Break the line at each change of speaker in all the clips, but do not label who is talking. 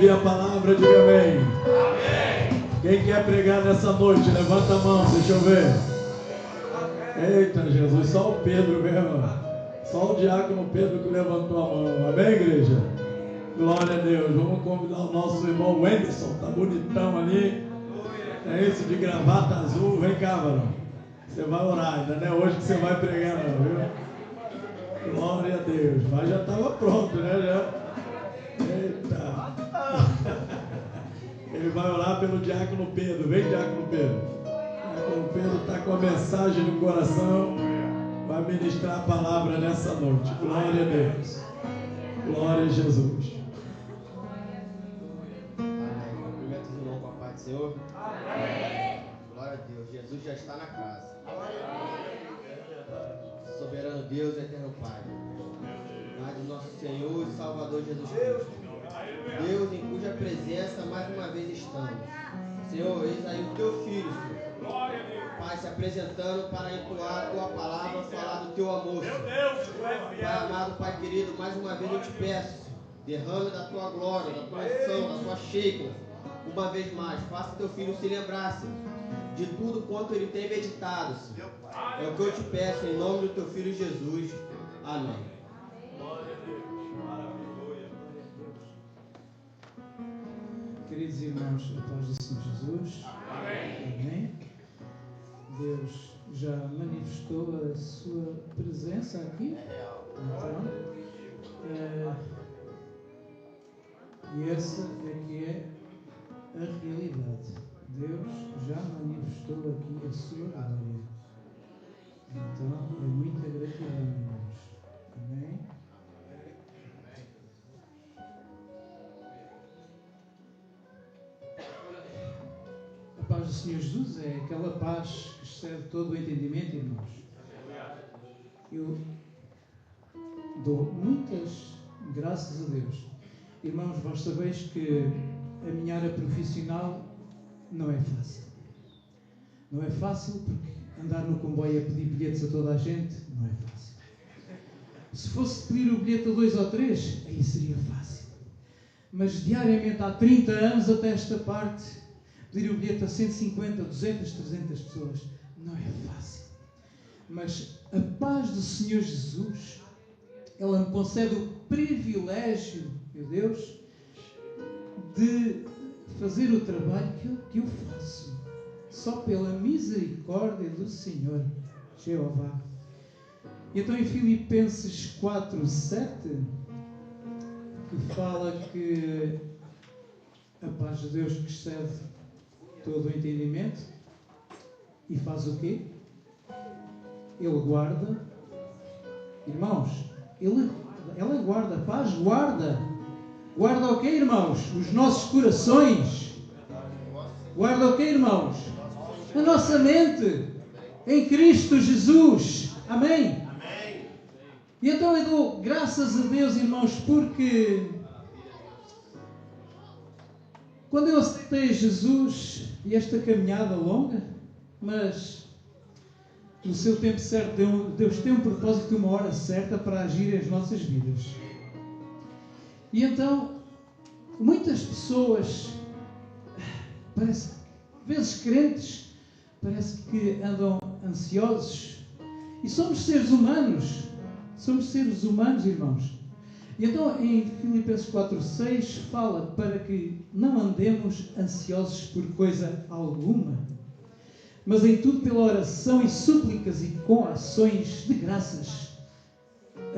ouvir a palavra, diga amém. Amém. Quem quer pregar nessa noite, levanta a mão, deixa eu ver. Eita Jesus, só o Pedro mesmo. Só o diácono Pedro que levantou a mão. Amém, igreja? Glória a Deus. Vamos convidar o nosso irmão Wenderson, tá bonitão ali. É esse de gravata azul. Vem cá, varão. Você vai orar, ainda não é hoje que você vai pregar não, viu? Glória a Deus. Mas já estava pronto, né? Já. Eita. Ele vai orar pelo diácono Pedro. Vem, diácono Pedro. O diácono Pedro está com a mensagem no coração. Vai ministrar a palavra nessa noite. Glória a Deus. Glória a Jesus.
Cumprimento os irmãos com a paz do Senhor. Amém. Glória a Deus. Jesus já está na casa. Soberano Deus, eterno Pai. Pai do nosso Senhor e Salvador Jesus Cristo. Deus em cuja presença mais uma vez estamos. Senhor, eis aí o teu filho, Senhor. Pai, se apresentando para entoar a tua palavra, falar do teu amor, Senhor. Pai amado, Pai querido, mais uma vez eu te peço, derrame da tua glória, da tua unção, da tua shake, uma vez mais. Faça teu filho se lembrar, Senhor, de tudo quanto ele tem meditado, Senhor. É o que eu te peço em nome do teu filho Jesus. Amém.
Queridos irmãos, a paz do Senhor Jesus. Amém. Amém. Deus já manifestou a sua presença aqui. Então, e essa é que é a realidade. Deus já manifestou aqui a sua glória. Então, é muita gratidão, irmãos. Amém. A paz do Senhor Jesus é aquela paz que excede todo o entendimento, irmãos. Eu dou muitas graças a Deus. Irmãos, vós sabeis que a minha área profissional não é fácil. Não é fácil porque andar no comboio a pedir bilhetes a toda a gente não é fácil. Se fosse pedir o bilhete a 2 ou 3, aí seria fácil. Mas diariamente, há 30 anos até esta parte, pedir o bilhete a 150, 200, 300 pessoas não é fácil. Mas a paz do Senhor Jesus, ela me concede o privilégio, meu Deus, de fazer o trabalho que eu faço. Só pela misericórdia do Senhor, Jeová. E então em Filipenses 4:7, que fala que a paz de Deus que excede todo o entendimento, e faz o quê? Ele guarda, irmãos, ela guarda, a paz guarda o quê, irmãos? Os nossos corações. Guarda o quê, irmãos? A nossa mente em Cristo Jesus. Amém? Amém. E então eu dou graças a Deus, irmãos, porque quando eu aceitei Jesus, e esta caminhada longa, mas no seu tempo certo, Deus tem um propósito e uma hora certa para agir as nossas vidas. E então, muitas pessoas, parece, vezes crentes, parece que andam ansiosos. E somos seres humanos. Somos seres humanos, irmãos. E então, em Filipenses 4:6, fala para que não andemos ansiosos por coisa alguma, mas em tudo pela oração e súplicas e com ações de graças,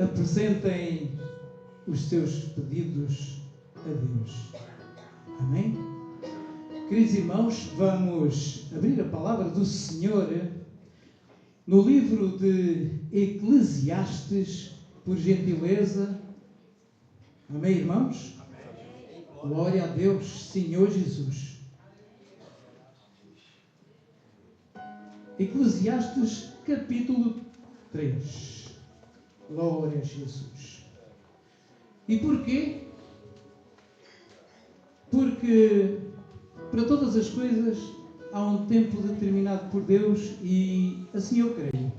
apresentem os seus pedidos a Deus. Amém? Queridos irmãos, vamos abrir a palavra do Senhor no livro de Eclesiastes, por gentileza. Amém, irmãos? Amém. Glória a Deus, Senhor Jesus. Eclesiastes, capítulo 3. Glória a Jesus. E porquê? Porque para todas as coisas há um tempo determinado por Deus e assim eu creio.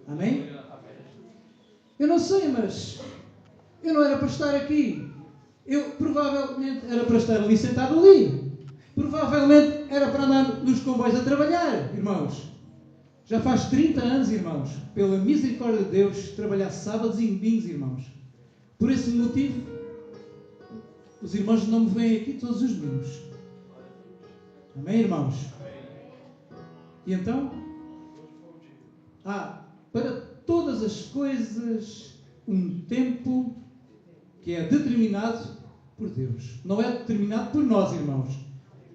Amém? Eu não sei, mas eu não era para estar aqui. Eu provavelmente era para estar ali sentado ali. Provavelmente era para andar nos comboios a trabalhar, irmãos. Já faz 30 anos, irmãos, pela misericórdia de Deus, trabalhar sábados e domingos, irmãos. Por esse motivo, os irmãos não me veem aqui todos os domingos. Amém, irmãos? E então, há para todas as coisas um tempo que é determinado por Deus. Não é determinado por nós, irmãos.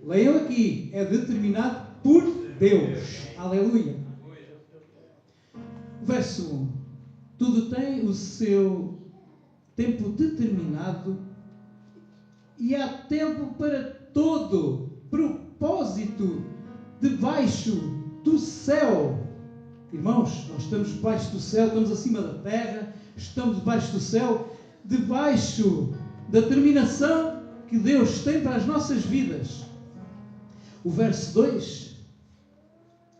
Leiam aqui, é determinado por Deus. Aleluia. Verso 1. Tudo tem o seu tempo determinado e há tempo para todo propósito debaixo do céu. Irmãos, nós estamos debaixo do céu, estamos acima da terra, estamos debaixo do céu, debaixo da determinação que Deus tem para as nossas vidas. O verso 2.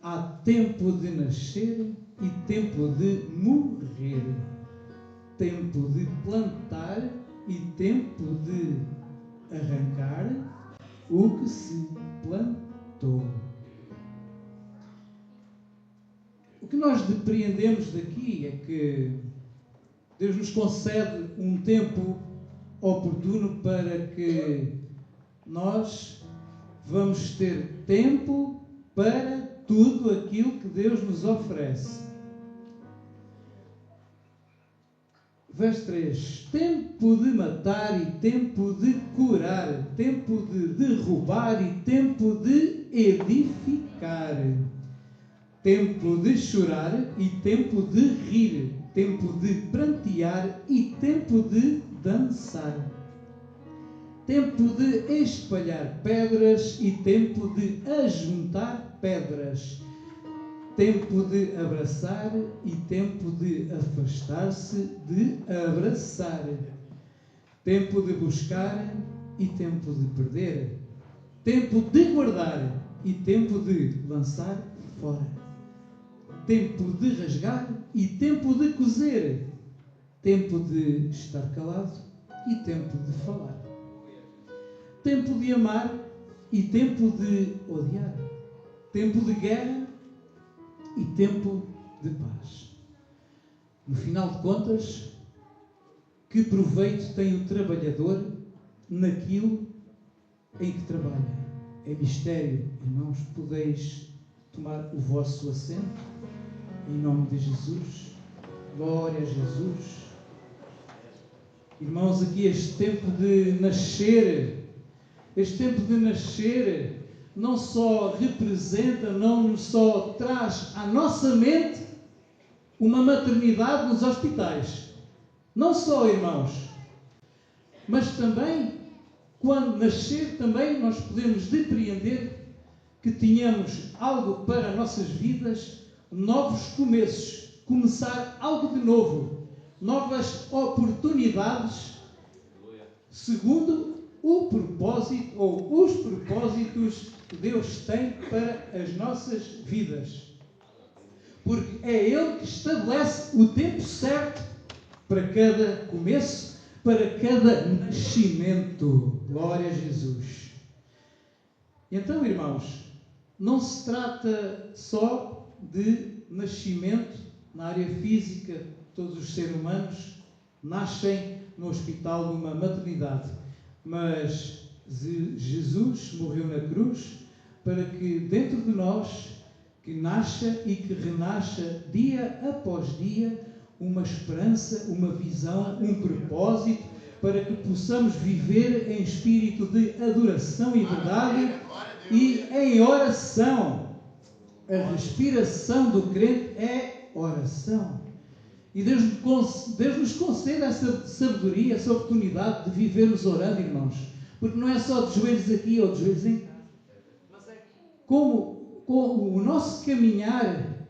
Há tempo de nascer e tempo de morrer, tempo de plantar e tempo de arrancar o que se plantou. O que nós depreendemos daqui é que Deus nos concede um tempo oportuno para que nós vamos ter tempo para tudo aquilo que Deus nos oferece. Verso 3. Tempo de matar e tempo de curar, tempo de derrubar e tempo de edificar, tempo de chorar e tempo de rir, tempo de prantear e tempo de dançar, tempo de espalhar pedras e tempo de ajuntar pedras, tempo de abraçar e tempo de afastar-se de abraçar, tempo de buscar e tempo de perder, tempo de guardar e tempo de lançar fora, tempo de rasgar e tempo de coser, tempo de estar calado e tempo de falar, tempo de amar e tempo de odiar, tempo de guerra e tempo de paz. No final de contas, que proveito tem o trabalhador naquilo em que trabalha? É mistério, irmãos. Podeis tomar o vosso assento em nome de Jesus. Glória a Jesus. Irmãos, aqui este tempo de nascer, não só representa, não só traz à nossa mente uma maternidade nos hospitais. Não só, irmãos, mas também, quando nascer, também nós podemos depreender que tenhamos algo para nossas vidas, novos começos, começar algo de novo, novas oportunidades, segundo o propósito ou os propósitos que Deus tem para as nossas vidas. Porque é Ele que estabelece o tempo certo para cada começo, para cada nascimento. Glória a Jesus. Então, irmãos, não se trata só de nascimento na área física. Todos os seres humanos nascem no hospital, numa maternidade. Mas Jesus morreu na cruz para que dentro de nós, que nasça e que renasça dia após dia, uma esperança, uma visão, um propósito, para que possamos viver em espírito de adoração e verdade e em oração. A respiração do crente é oração. E Deus nos concede essa sabedoria, essa oportunidade de vivermos orando, irmãos. Porque não é só de joelhos aqui ou de joelhos em casa. Mas é como o nosso caminhar,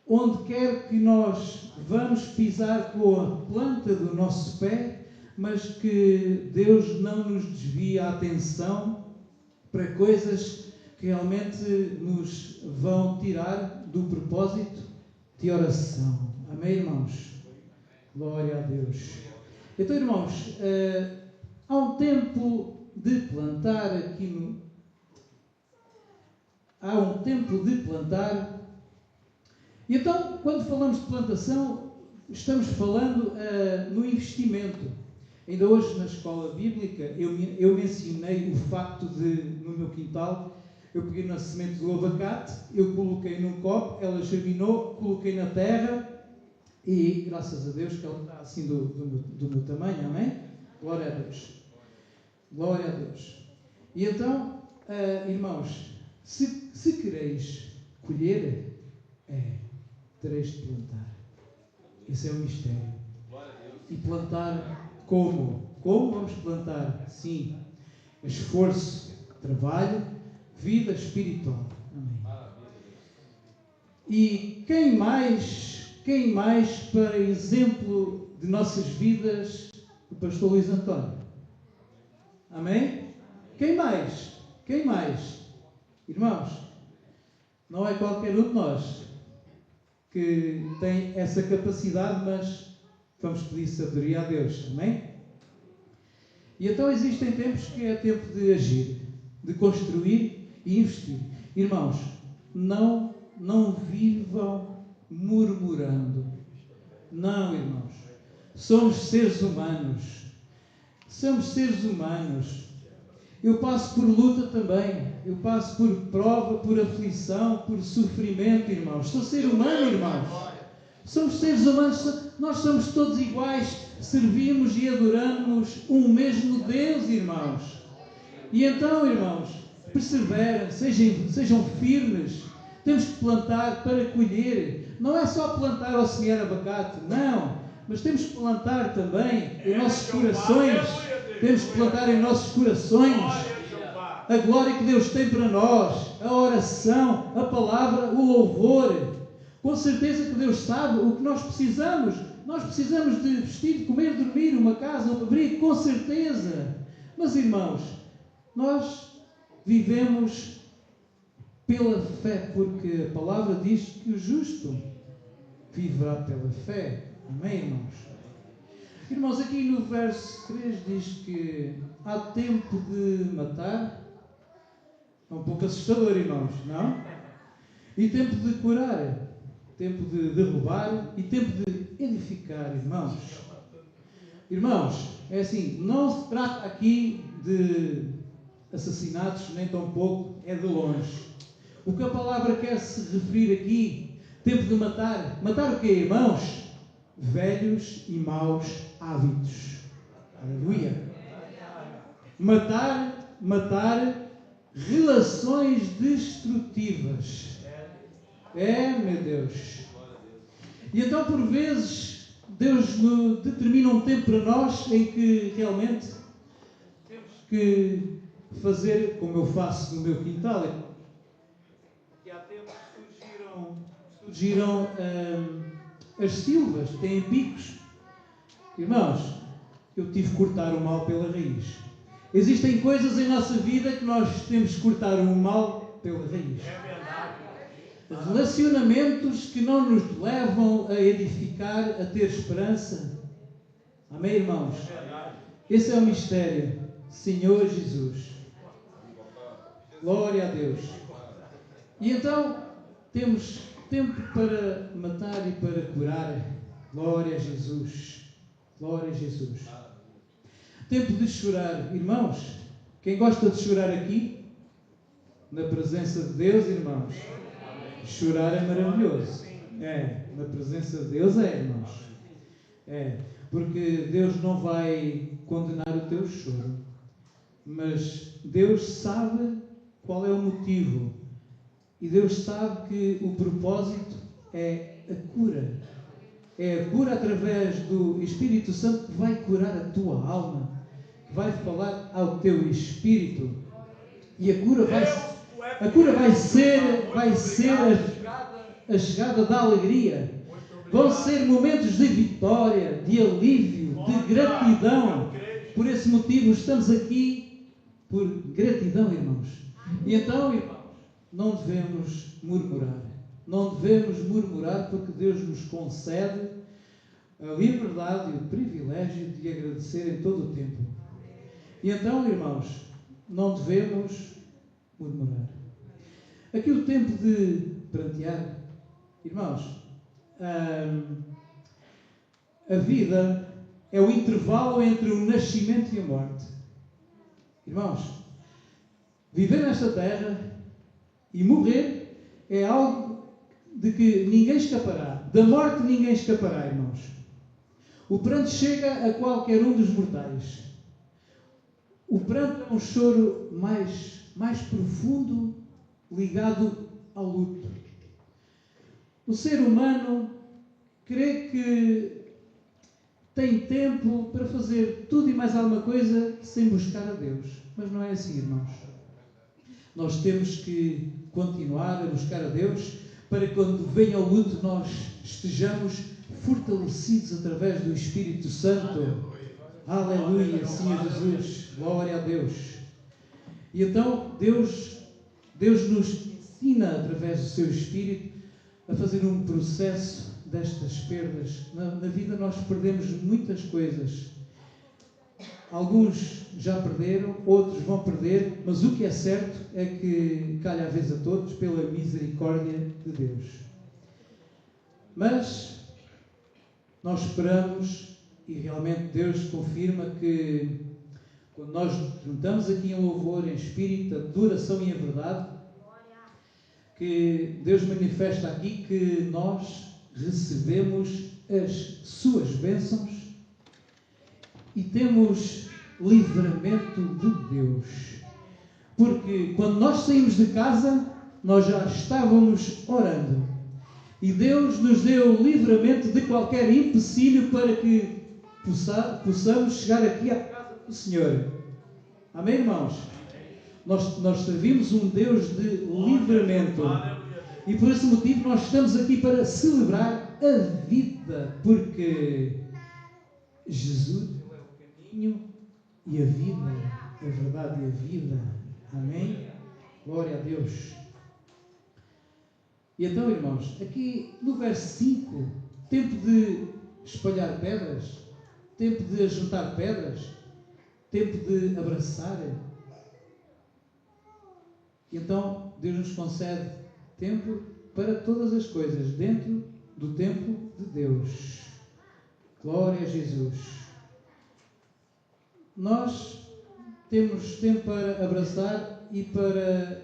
onde quer que nós vamos pisar com a planta do nosso pé, mas que Deus não nos desvie a atenção para coisas que realmente nos vão tirar do propósito de oração. Amém, irmãos? Glória a Deus. Então, irmãos, há um tempo de plantar aqui no... Há um tempo de plantar. E então, quando falamos de plantação, estamos falando no investimento. Ainda hoje, na escola bíblica, eu mencionei o facto de, no meu quintal, eu peguei na semente do abacate, eu coloquei num copo, ela germinou, coloquei na terra e, graças a Deus, que ela está assim do meu tamanho, amém? Glória a Deus. Glória a Deus. E então, irmãos, se quereis colher, tereis de plantar. Esse é o mistério. E plantar como? Como vamos plantar? Sim, esforço, trabalho, vida espiritual. Amém. E quem mais para exemplo de nossas vidas, o pastor Luís António? Amém? Quem mais? Quem mais? Irmãos, não é qualquer um de nós que tem essa capacidade, mas vamos pedir sabedoria a Deus. Amém? E então existem tempos que é tempo de agir, de construir e investir. Irmãos, não vivam murmurando. Não, irmãos. Somos seres humanos. Somos seres humanos. Eu passo por luta também. Eu passo por prova, por aflição, por sofrimento, irmãos. Sou ser humano, irmãos. Somos seres humanos. Nós somos todos iguais. Servimos e adoramos um mesmo Deus, irmãos. E então, irmãos, perseverem, sejam firmes. Temos que plantar para colher. Não é só plantar ou semear abacate, não. Mas temos que plantar também em nossos corações. Temos que plantar em nossos corações a glória que Deus tem para nós, a oração, a palavra, o louvor. Com certeza que Deus sabe o que nós precisamos. Nós precisamos de vestir, comer, dormir, uma casa, um abrigo, com certeza. Mas, irmãos, nós vivemos pela fé, porque a palavra diz que o justo viverá pela fé. Amém, irmãos? Irmãos, aqui no verso 3 diz que há tempo de matar. É um pouco assustador, irmãos, não? E tempo de curar, tempo de derrubar e tempo de edificar, irmãos. Irmãos, é assim, não se trata aqui de assassinatos, nem tão pouco, é de longe. O que a palavra quer se referir aqui, tempo de matar. Matar o quê, irmãos? Velhos e maus hábitos. Aleluia. Matar relações destrutivas. Meu Deus. E então, por vezes, Deus determina um tempo para nós em que realmente temos que fazer como eu faço no meu quintal. Que há tempos surgiram as silvas, têm picos. Irmãos, eu tive que cortar o mal pela raiz. Existem coisas em nossa vida que nós temos que cortar o mal pela raiz. Relacionamentos que não nos levam a edificar, a ter esperança. Amém, irmãos? Esse é o mistério. Senhor Jesus. Glória a Deus. E então, temos tempo para matar e para curar. Glória a Jesus. Glória a Jesus. Tempo de chorar. Irmãos, quem gosta de chorar aqui? Na presença de Deus, irmãos. Chorar é maravilhoso. Na presença de Deus irmãos. Porque Deus não vai condenar o teu choro. Mas Deus sabe qual é o motivo. E Deus sabe que o propósito é a cura. É a cura através do Espírito Santo que vai curar a tua alma. Que vai falar ao teu espírito. E a cura vai ser a chegada da alegria. Vão ser momentos de vitória, de alívio, de gratidão. Por esse motivo estamos aqui por gratidão, irmãos. E então, irmãos, não devemos murmurar. Não devemos murmurar porque Deus nos concede a liberdade e o privilégio de agradecer em todo o tempo. E então, irmãos, não devemos murmurar. Aqui o tempo de prantear, irmãos, a vida é o intervalo entre o nascimento e a morte. Irmãos, viver nesta terra e morrer é algo de que ninguém escapará. Da morte ninguém escapará, irmãos. O pranto chega a qualquer um dos mortais. O pranto é um choro mais profundo, ligado ao luto. O ser humano crê que tem tempo para fazer tudo e mais alguma coisa sem buscar a Deus. Mas não é assim, irmãos. Nós temos que continuar a buscar a Deus para que quando venha o luto nós estejamos fortalecidos através do Espírito Santo. Aleluia, Senhor Jesus. Glória a Deus. E então Deus nos ensina através do seu Espírito a fazer um processo destas perdas. Na vida nós perdemos muitas coisas. Alguns já perderam, outros vão perder, mas o que é certo é que calha a vez a todos pela misericórdia de Deus. Mas nós esperamos e realmente Deus confirma que quando nós juntamos aqui em louvor, em espírito, adoração e em verdade, que Deus manifesta aqui que nós recebemos as suas bênçãos e temos livramento de Deus. Porque quando nós saímos de casa, nós já estávamos orando. E Deus nos deu livramento de qualquer empecilho para que possamos chegar aqui à casa do Senhor. Amém, irmãos? Nós servimos um Deus de livramento. E por esse motivo nós estamos aqui para celebrar a vida. Porque Jesus é o caminho e a vida, a verdade e a vida. Amém? Glória a Deus. E então, irmãos, aqui no verso 5, tempo de espalhar pedras, tempo de ajuntar pedras, tempo de abraçar. E então, Deus nos concede tempo para todas as coisas, dentro do tempo de Deus. Glória a Jesus. Nós temos tempo para abraçar e para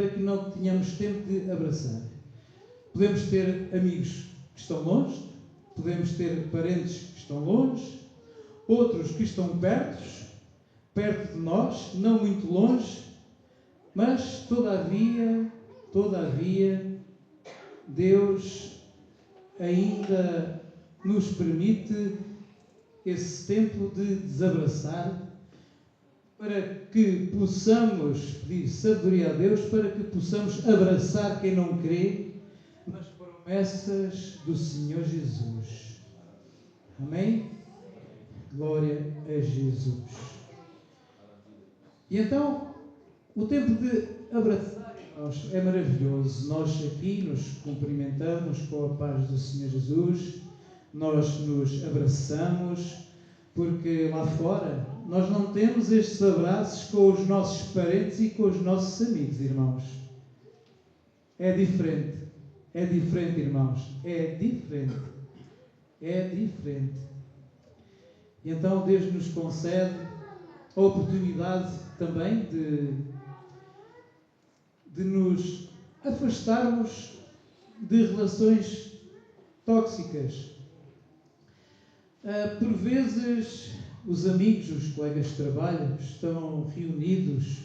que não tenhamos tempo de abraçar. Podemos ter amigos que estão longe, podemos ter parentes que estão longe, outros que estão perto de nós, não muito longe, mas todavia, Deus ainda nos permite esse tempo de desabraçar, para que possamos pedir sabedoria a Deus, para que possamos abraçar quem não crê nas promessas do Senhor Jesus. Amém? Glória a Jesus. E então, o tempo de abraçar, irmãos, é maravilhoso. Nós aqui nos cumprimentamos com a paz do Senhor Jesus, nós nos abraçamos, porque lá fora nós não temos estes abraços com os nossos parentes e com os nossos amigos, irmãos. É diferente, irmãos, é diferente. E então Deus nos concede a oportunidade também de nos afastarmos de relações tóxicas. Por vezes os amigos, os colegas de trabalho estão reunidos,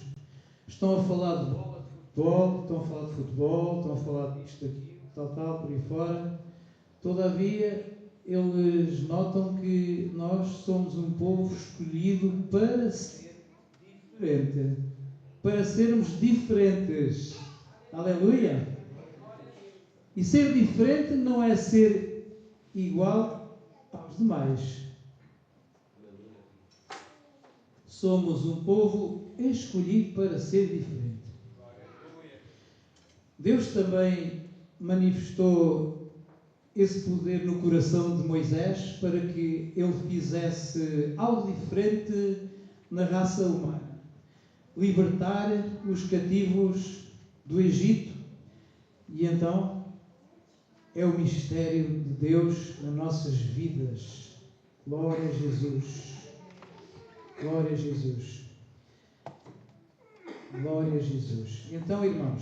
estão a falar de bola, de futebol, estão a falar de futebol, estão a falar disto, aquilo, tal, por aí fora. Todavia, eles notam que nós somos um povo escolhido para ser diferente, para sermos diferentes. Aleluia! E ser diferente não é ser igual aos demais. Somos um povo escolhido para ser diferente. Deus também manifestou esse poder no coração de Moisés para que ele fizesse algo diferente na raça humana, libertar os cativos do Egito. E então é o mistério de Deus nas nossas vidas. Glória a Jesus. Glória a Jesus. Glória a Jesus. Então, irmãos,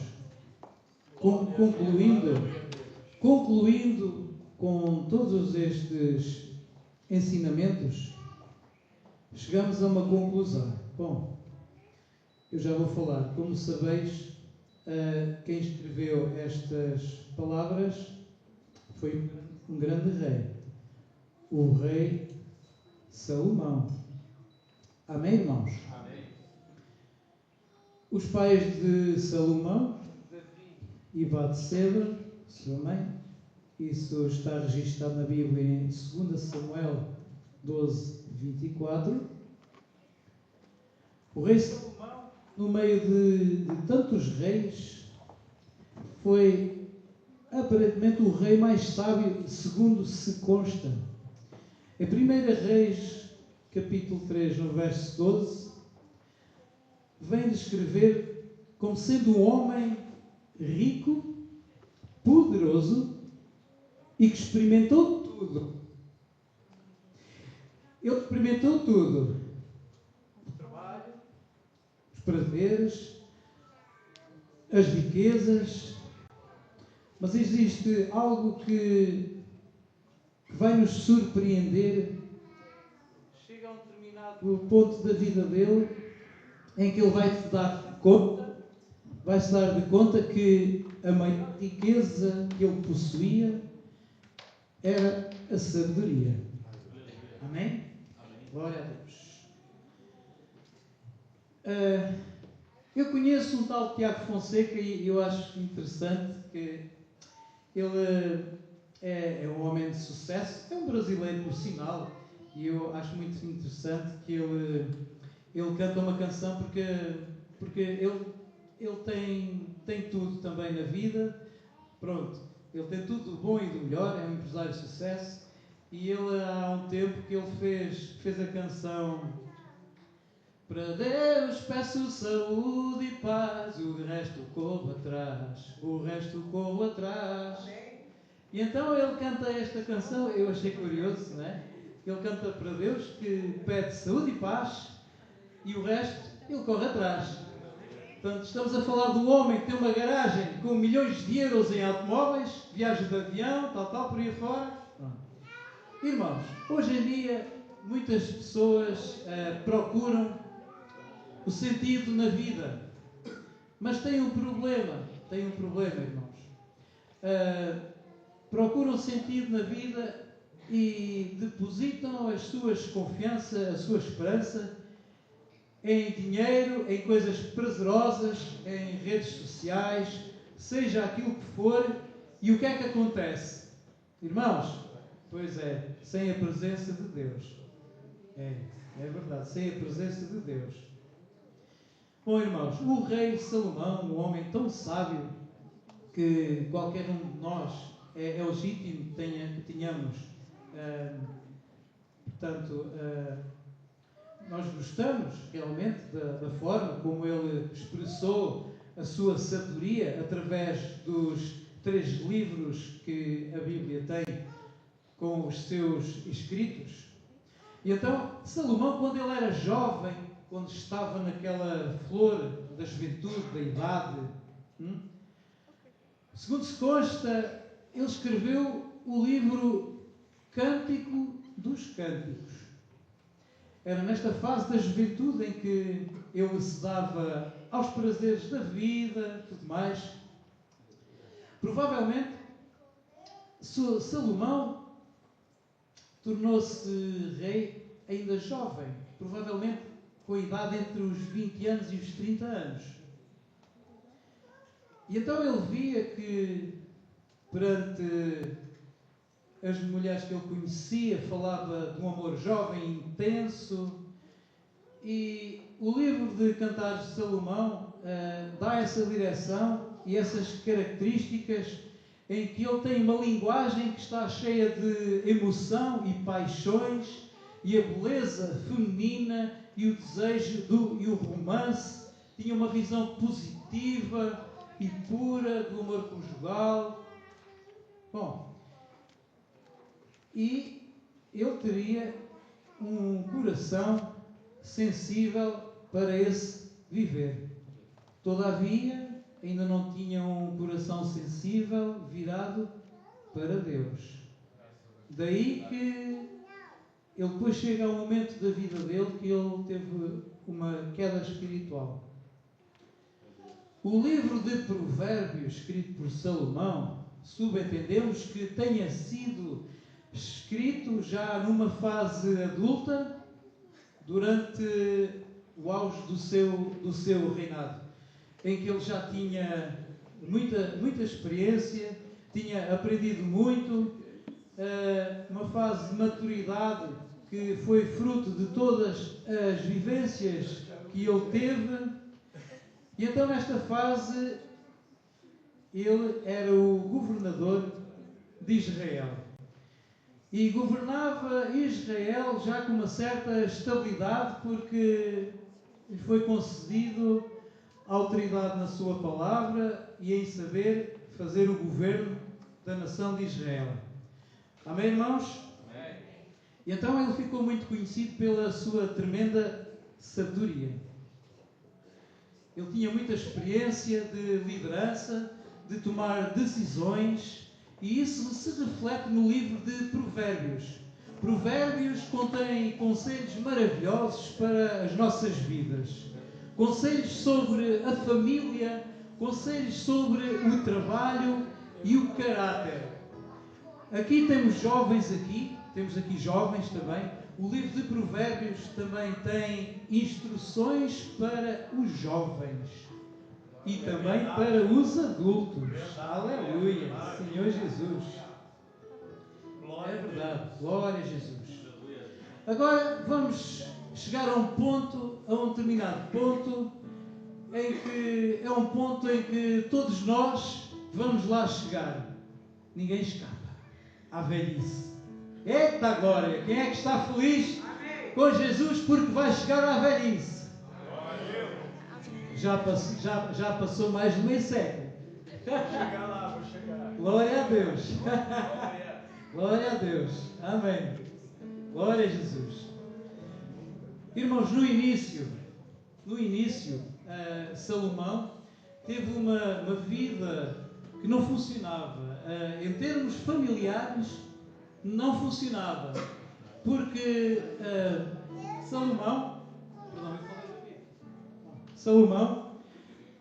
concluindo com todos estes ensinamentos, chegamos a uma conclusão. Bom, eu já vou falar. Como sabeis, quem escreveu estas palavras foi um grande rei, o rei Salomão. Amém, irmãos? Amém. Os pais de Salomão, Davi e Batseba, sua mãe, isso está registado na Bíblia em 2 Samuel 12, 24. O rei Salomão, no meio de tantos reis, foi aparentemente o rei mais sábio, segundo se consta. Em 1 Reis, capítulo 3, no verso 12, vem descrever como sendo um homem rico, poderoso e que experimentou tudo. Ele experimentou tudo. O trabalho, os prazeres, as riquezas. Mas existe algo que vai nos surpreender. Chega a um determinado ponto da vida dele em que ele vai-se dar de conta que a maior riqueza que ele possuía era a sabedoria. Amém? Glória a Deus. Eu conheço um tal Tiago Fonseca e eu acho interessante que ele é um homem de sucesso, é um brasileiro por sinal, e eu acho muito interessante que ele canta uma canção porque ele tem tudo também na vida. Pronto, ele tem tudo do bom e do melhor, é um empresário de sucesso, e ele há um tempo que ele fez a canção: para Deus peço saúde e paz, o resto corro atrás, o resto corro atrás. E então ele canta esta canção, eu achei curioso, não é? Ele canta para Deus que pede saúde e paz e o resto ele corre atrás. Portanto, estamos a falar do homem que tem uma garagem com milhões de euros em automóveis, viaja de avião, tal, por aí afora. Irmãos, hoje em dia muitas pessoas procuram o sentido na vida, mas têm um problema, irmãos. Procuram sentido na vida e depositam as suas confianças, a sua esperança em dinheiro, em coisas prazerosas, em redes sociais, seja aquilo que for. E o que é que acontece? Irmãos, pois é, sem a presença de Deus. É verdade, sem a presença de Deus. Bom, irmãos, o rei Salomão, um homem tão sábio que qualquer um de nós é legítimo que tenhamos, portanto, nós gostamos realmente da forma como ele expressou a sua sabedoria através dos 3 livros que a Bíblia tem com os seus escritos. E então, Salomão, quando ele era jovem, quando estava naquela flor da juventude, da idade, segundo se consta, ele escreveu o livro Cântico dos Cânticos. Era nesta fase da juventude em que ele se dava aos prazeres da vida, tudo mais. Provavelmente, Salomão tornou-se rei ainda jovem, provavelmente com a idade entre os 20 anos e os 30 anos. E então ele via que, perante as mulheres que ele conhecia, falava de um amor jovem, intenso, e o livro de Cantares de Salomão dá essa direção e essas características em que ele tem uma linguagem que está cheia de emoção e paixões, e a beleza feminina e o desejo e o romance, tinha uma visão positiva e pura do amor conjugal. Bom, e ele teria um coração sensível para esse viver. Todavia, ainda não tinha um coração sensível virado para Deus. Daí que ele depois chega ao momento da vida dele que ele teve uma queda espiritual. O livro de Provérbios, escrito por Salomão, subentendemos que tenha sido escrito já numa fase adulta, durante o auge do seu reinado, em que ele já tinha muita experiência, tinha aprendido muito, uma fase de maturidade que foi fruto de todas as vivências que ele teve. E então nesta fase ele era o governador de Israel. E governava Israel já com uma certa estabilidade, porque lhe foi concedido autoridade na sua palavra e em saber fazer o governo da nação de Israel. Amém, irmãos? Amém. E então ele ficou muito conhecido pela sua tremenda sabedoria. Ele tinha muita experiência de liderança, de tomar decisões, e isso se reflete no livro de Provérbios. Provérbios contém conselhos maravilhosos para as nossas vidas. Conselhos sobre a família, conselhos sobre o trabalho e o caráter. Aqui temos jovens temos aqui jovens também. O livro de Provérbios também tem instruções para os jovens e também para os adultos. Aleluia, Senhor Jesus. É verdade, glória a Jesus. Agora vamos chegar a um determinado ponto, em que é um ponto em que todos nós vamos lá chegar. Ninguém escapa à velhice. Eita glória! Quem é que está feliz com Jesus porque vai chegar à velhice? Já passou mais de meio século.
Vou chegar lá, vou chegar.
Glória a Deus. Glória a Deus. Amém. Glória a Jesus. Irmãos, no início, Salomão teve uma vida que não funcionava. Em termos familiares, não funcionava. Porque Salomão,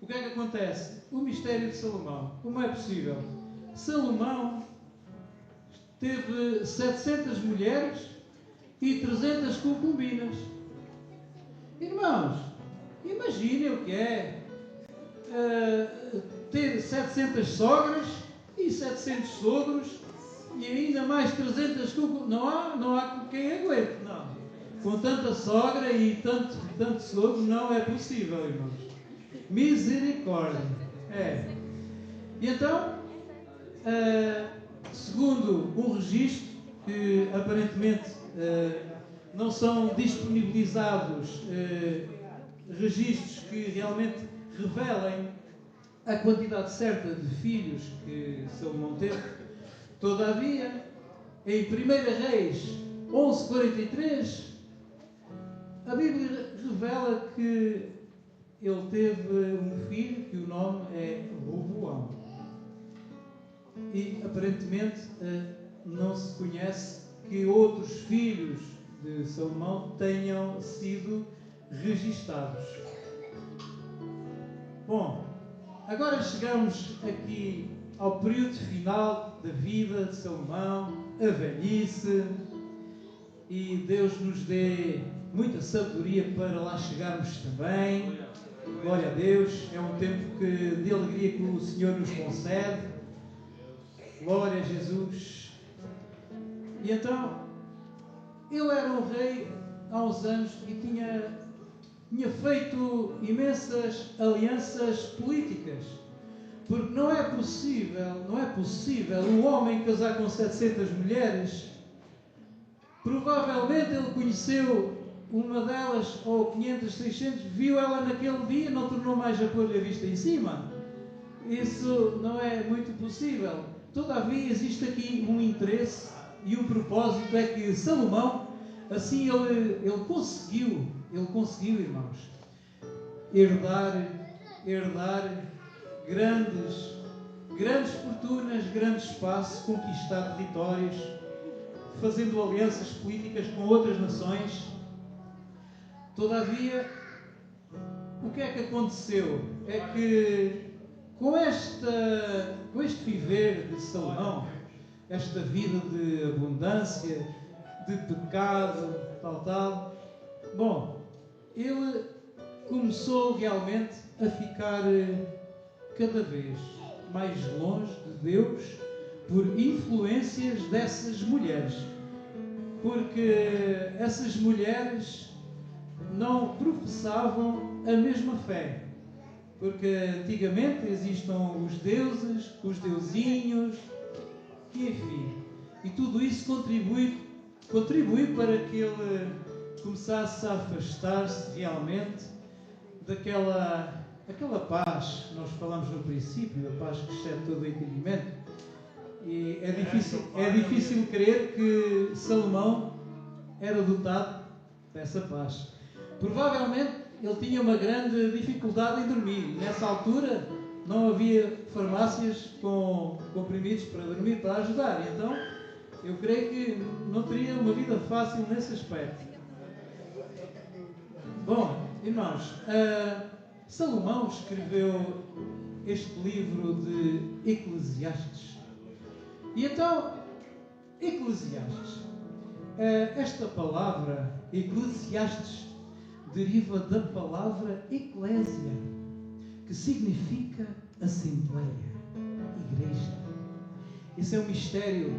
o que é que acontece? O mistério de Salomão, como é possível? Salomão teve 700 mulheres e 300 concubinas. Irmãos, imaginem o que é ter 700 sogras e 700 sogros e ainda mais 300 concubinas. Não há quem aguente, não. Com tanta sogra e tanto sogro não é possível, irmãos. Misericórdia. E então, segundo um registro que aparentemente não são disponibilizados registros que realmente revelem a quantidade certa de filhos que Salomão teve. Todavia, em 1 Reis 11:43, a Bíblia revela que ele teve um filho que o nome é Roboão. E aparentemente não se conhece que outros filhos de Salomão tenham sido registados. Bom, agora chegamos aqui ao período final da vida de Salomão, a velhice, e Deus nos dê muita sabedoria para lá chegarmos também. Glória a Deus, é um tempo de alegria que o Senhor nos concede. Glória a Jesus. E então, ele era um rei há uns anos e tinha feito imensas alianças políticas. Porque não é possível um homem casar com 700 mulheres. Provavelmente ele conheceu uma delas, ou 500, 600, viu ela naquele dia, não tornou mais a pôr a vista em cima. Isso não é muito possível. Todavia existe aqui um interesse e um propósito, é que Salomão, assim ele conseguiu, irmãos, herdar grandes fortunas, grandes espaços, conquistar territórios, fazendo alianças políticas com outras nações. Todavia, o que é que aconteceu? É que com este viver de Salomão, esta vida de abundância, de pecado, tal, bom, ele começou realmente a ficar cada vez mais longe de Deus por influências dessas mulheres, porque essas mulheres não professavam a mesma fé, porque antigamente existem os deuses, os deusinhos, e enfim, e tudo isso contribuiu para que ele começasse a afastar-se realmente daquela paz que nós falamos no princípio, a paz que excede todo o entendimento. E é difícil crer que Salomão era dotado dessa paz. Provavelmente ele tinha uma grande dificuldade em dormir. Nessa altura não havia farmácias com comprimidos para dormir, para ajudar. Então eu creio que não teria uma vida fácil nesse aspecto. Bom, irmãos, Salomão escreveu este livro de Eclesiastes. E então, Eclesiastes, esta palavra Eclesiastes deriva da palavra eclésia, que significa assembleia, igreja. Esse é um mistério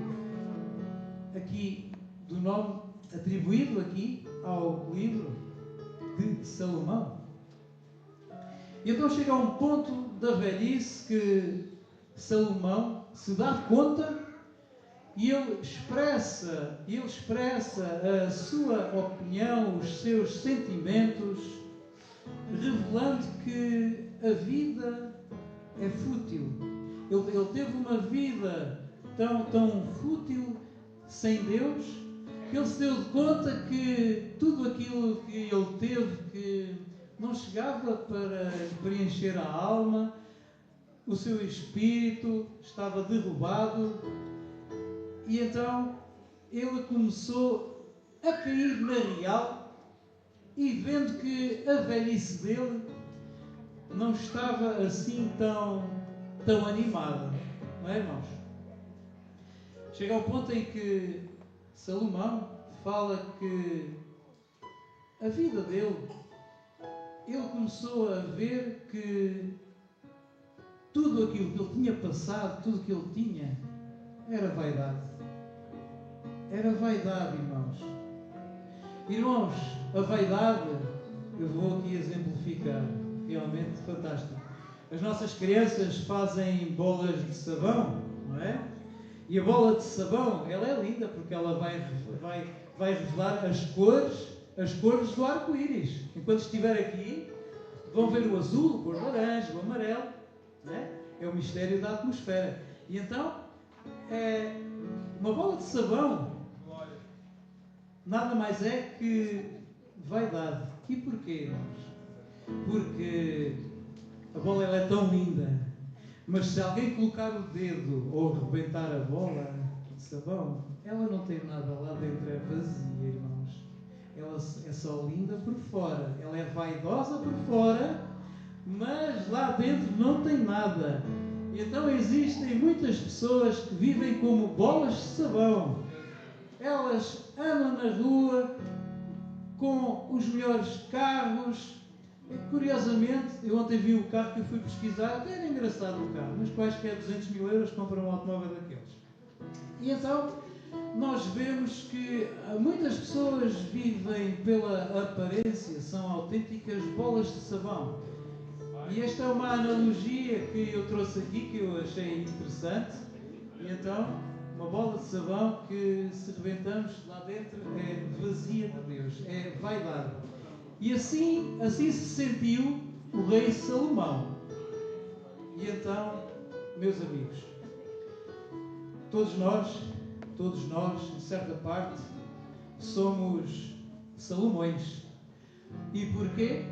aqui do nome atribuído aqui ao livro de Salomão. E então chega a um ponto da velhice que Salomão se dá conta e ele expressa a sua opinião, os seus sentimentos, revelando que a vida é fútil. Ele teve uma vida tão fútil sem Deus, que ele se deu conta que tudo aquilo que ele teve que não chegava para preencher a alma, o seu espírito estava derrubado. E então ele começou a cair na real e vendo que a velhice dele não estava assim tão animada, não é, irmãos? Chega ao ponto em que Salomão fala que a vida dele, ele começou a ver que tudo aquilo que ele tinha passado, tudo que ele tinha, era vaidade. Era vaidade, irmãos. Irmãos, a vaidade, eu vou aqui exemplificar, realmente fantástico. As nossas crianças fazem bolas de sabão, não é? E a bola de sabão, ela é linda porque ela vai revelar as cores do arco-íris. Enquanto estiver aqui, vão ver o azul, a cor laranja, o amarelo, não é? É o mistério da atmosfera. E então, uma bola de sabão nada mais é que vaidade. E porquê, irmãos? Porque a bola ela é tão linda, mas se alguém colocar o dedo ou rebentar a bola de sabão, ela não tem nada lá dentro, é vazia, irmãos. Ela é só linda por fora, ela é vaidosa por fora, mas lá dentro não tem nada. E então existem muitas pessoas que vivem como bolas de sabão. Elas andam na rua com os melhores carros. E, curiosamente, eu ontem vi um carro que eu fui pesquisar, até era engraçado o carro, mas quaisquer 200 mil euros compram um automóvel daqueles. E então nós vemos que muitas pessoas vivem pela aparência, são autênticas bolas de sabão. E esta é uma analogia que eu trouxe aqui, que eu achei interessante. E então, uma bola de sabão que, se rebentamos lá dentro, é vazia de Deus, é vaidade. E assim se sentiu o rei Salomão. E então, meus amigos, todos nós, em certa parte, somos Salomões. E porquê?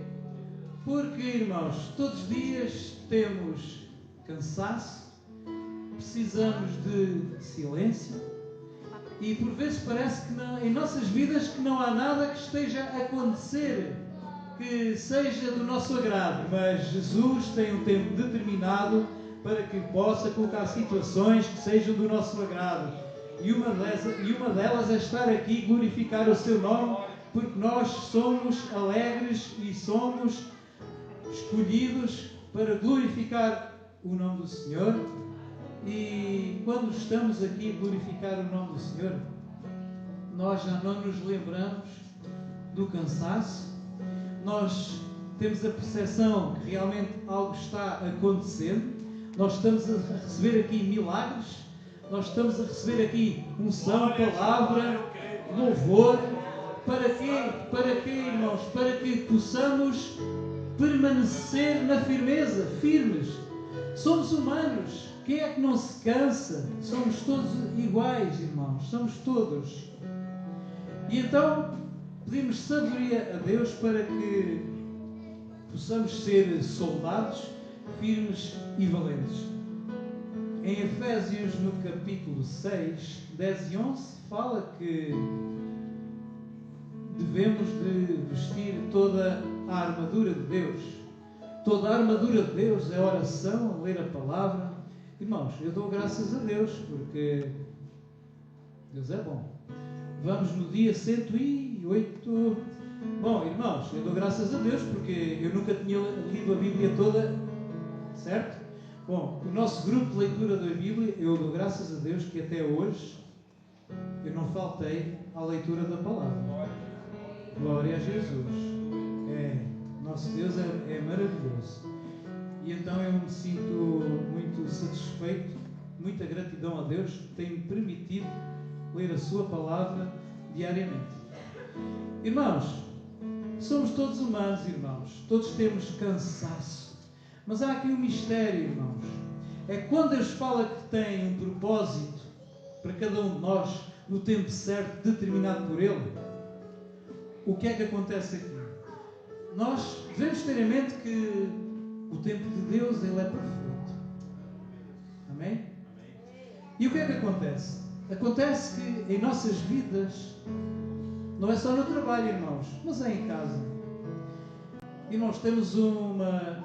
Porque, irmãos, todos os dias temos cansaço, precisamos de silêncio e por vezes parece que em nossas vidas que não há nada que esteja a acontecer que seja do nosso agrado, mas Jesus tem um tempo determinado para que possa colocar situações que sejam do nosso agrado. E uma delas é estar aqui e glorificar o seu nome, porque nós somos alegres e somos escolhidos para glorificar o nome do Senhor. E quando estamos aqui a glorificar o nome do Senhor, nós já não nos lembramos do cansaço, nós temos a percepção que realmente algo está acontecendo, nós estamos a receber aqui milagres, nós estamos a receber aqui unção, palavra, louvor. Para quê? Para quê, irmãos? Para que possamos permanecer na firmeza, firmes. Somos humanos. Quem é que não se cansa? Somos todos iguais, irmãos. Somos todos. E então, pedimos sabedoria a Deus para que possamos ser soldados firmes e valentes. Em Efésios, no capítulo 6, 10 e 11, fala que devemos de vestir toda a armadura de Deus. Toda a armadura de Deus é oração, a ler a palavra. Irmãos, eu dou graças a Deus, porque Deus é bom. Vamos no dia 108. Bom, irmãos, eu dou graças a Deus, porque eu nunca tinha lido a Bíblia toda, certo? Bom, o nosso grupo de leitura da Bíblia, eu dou graças a Deus que até hoje eu não faltei à leitura da palavra. Glória a Jesus. Nosso Deus é maravilhoso. E então eu me sinto muito satisfeito, muita gratidão a Deus que tem-me permitido ler a sua palavra diariamente. Irmãos, somos todos humanos, irmãos. Todos temos cansaço. Mas há aqui um mistério, irmãos. É quando Deus fala que tem um propósito para cada um de nós, no tempo certo, determinado por Ele. O que é que acontece aqui? Nós devemos ter em mente que o tempo de Deus, Ele é perfeito. Amém? E o que é que acontece? Acontece que em nossas vidas, não é só no trabalho, irmãos, mas é em casa. E nós temos uma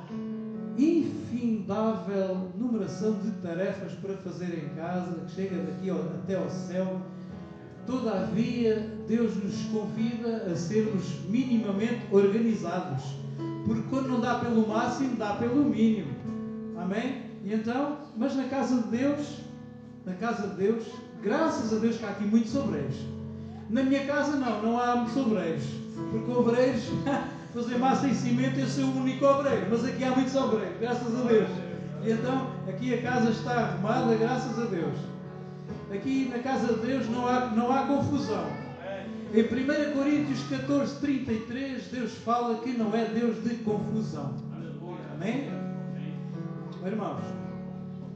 infindável numeração de tarefas para fazer em casa, que chega daqui até ao céu. Todavia, Deus nos convida a sermos minimamente organizados, porque quando não dá pelo máximo, dá pelo mínimo. Amém? E então, mas na casa de Deus, graças a Deus que há aqui muitos obreiros. Na minha casa não há muitos obreiros, porque obreiros fazer massa em cimento, eu sou o único obreiro, mas aqui há muitos obreiros, graças a Deus. E então, aqui a casa está arrumada, graças a Deus. Aqui na casa de Deus não há confusão. Em 1 Coríntios 14, 33, Deus fala que não é Deus de confusão. Amém? Irmãos,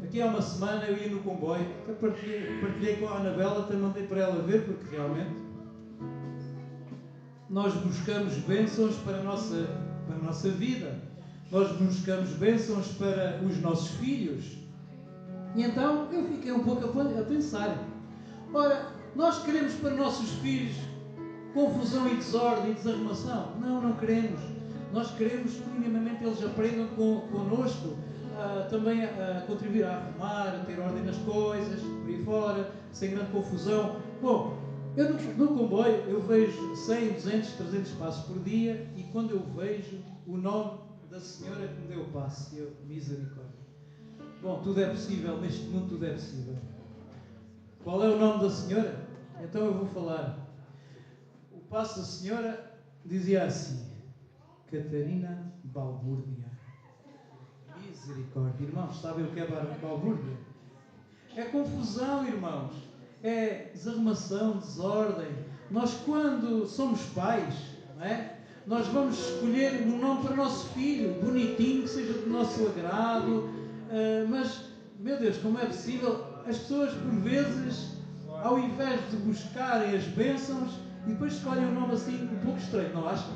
aqui há uma semana eu ia no comboio, partilhei com a Anabela, até mandei para ela ver, porque realmente nós buscamos bênçãos para a nossa vida. Nós buscamos bênçãos para os nossos filhos. E então eu fiquei um pouco a pensar. Ora, nós queremos para nossos filhos confusão e desordem e desarrumação? Não queremos. Nós queremos que minimamente eles aprendam connosco também a contribuir a arrumar, a ter ordem nas coisas, por aí fora, sem grande confusão. Bom, eu no comboio eu vejo 100, 200, 300 passos por dia, e quando eu vejo o nome da senhora que me deu o passe, eu, misericórdia. Bom, tudo é possível, neste mundo tudo é possível. Qual é o nome da senhora? Então eu vou falar. O passe da senhora dizia assim: Catarina Balbúrdia. Misericórdia. Irmãos, sabem o que é balbúrdia? É confusão, irmãos. é desarrumação, desordem. Nós, quando somos pais, não é? Nós vamos escolher um nome para o nosso filho, bonitinho, que seja do nosso agrado, mas, meu Deus, como é possível? As pessoas, por vezes, ao invés de buscarem as bênçãos, e depois escolhem um nome assim um pouco estranho, não acham?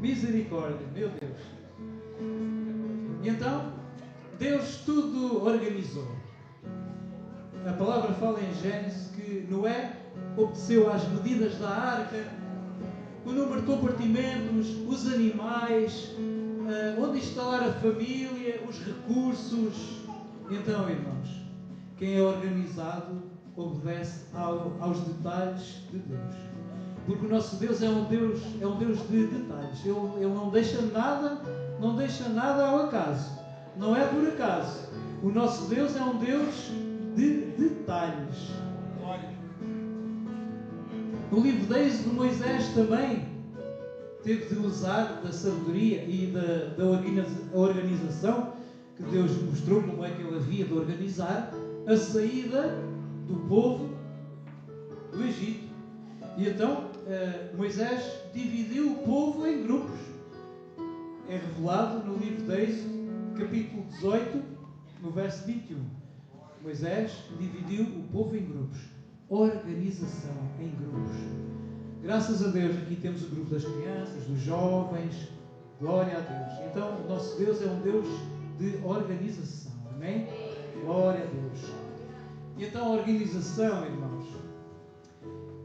Misericórdia, meu Deus. E então, Deus tudo organizou. A palavra fala em Gênesis que Noé obedeceu às medidas da arca, o número de compartimentos, os animais, onde instalar a família, os recursos. Então, irmãos, quem é organizado obedece aos detalhes de Deus. Porque o nosso Deus é um Deus de detalhes. Ele não deixa nada ao acaso. Não é por acaso. O nosso Deus é um Deus de detalhes. No livro de Êxodo, Moisés também teve de usar da sabedoria e da organização que Deus mostrou como é que ele havia de organizar a saída do povo do Egito. E então Moisés dividiu o povo em grupos. É revelado no livro de Êxodo, capítulo 18, no verso 21. Moisés dividiu o povo em grupos. Organização em grupos. Graças a Deus, aqui temos o grupo das crianças, dos jovens. Glória a Deus. Então, o nosso Deus é um Deus de organização. Amém? Glória a Deus. E então, a organização, irmãos,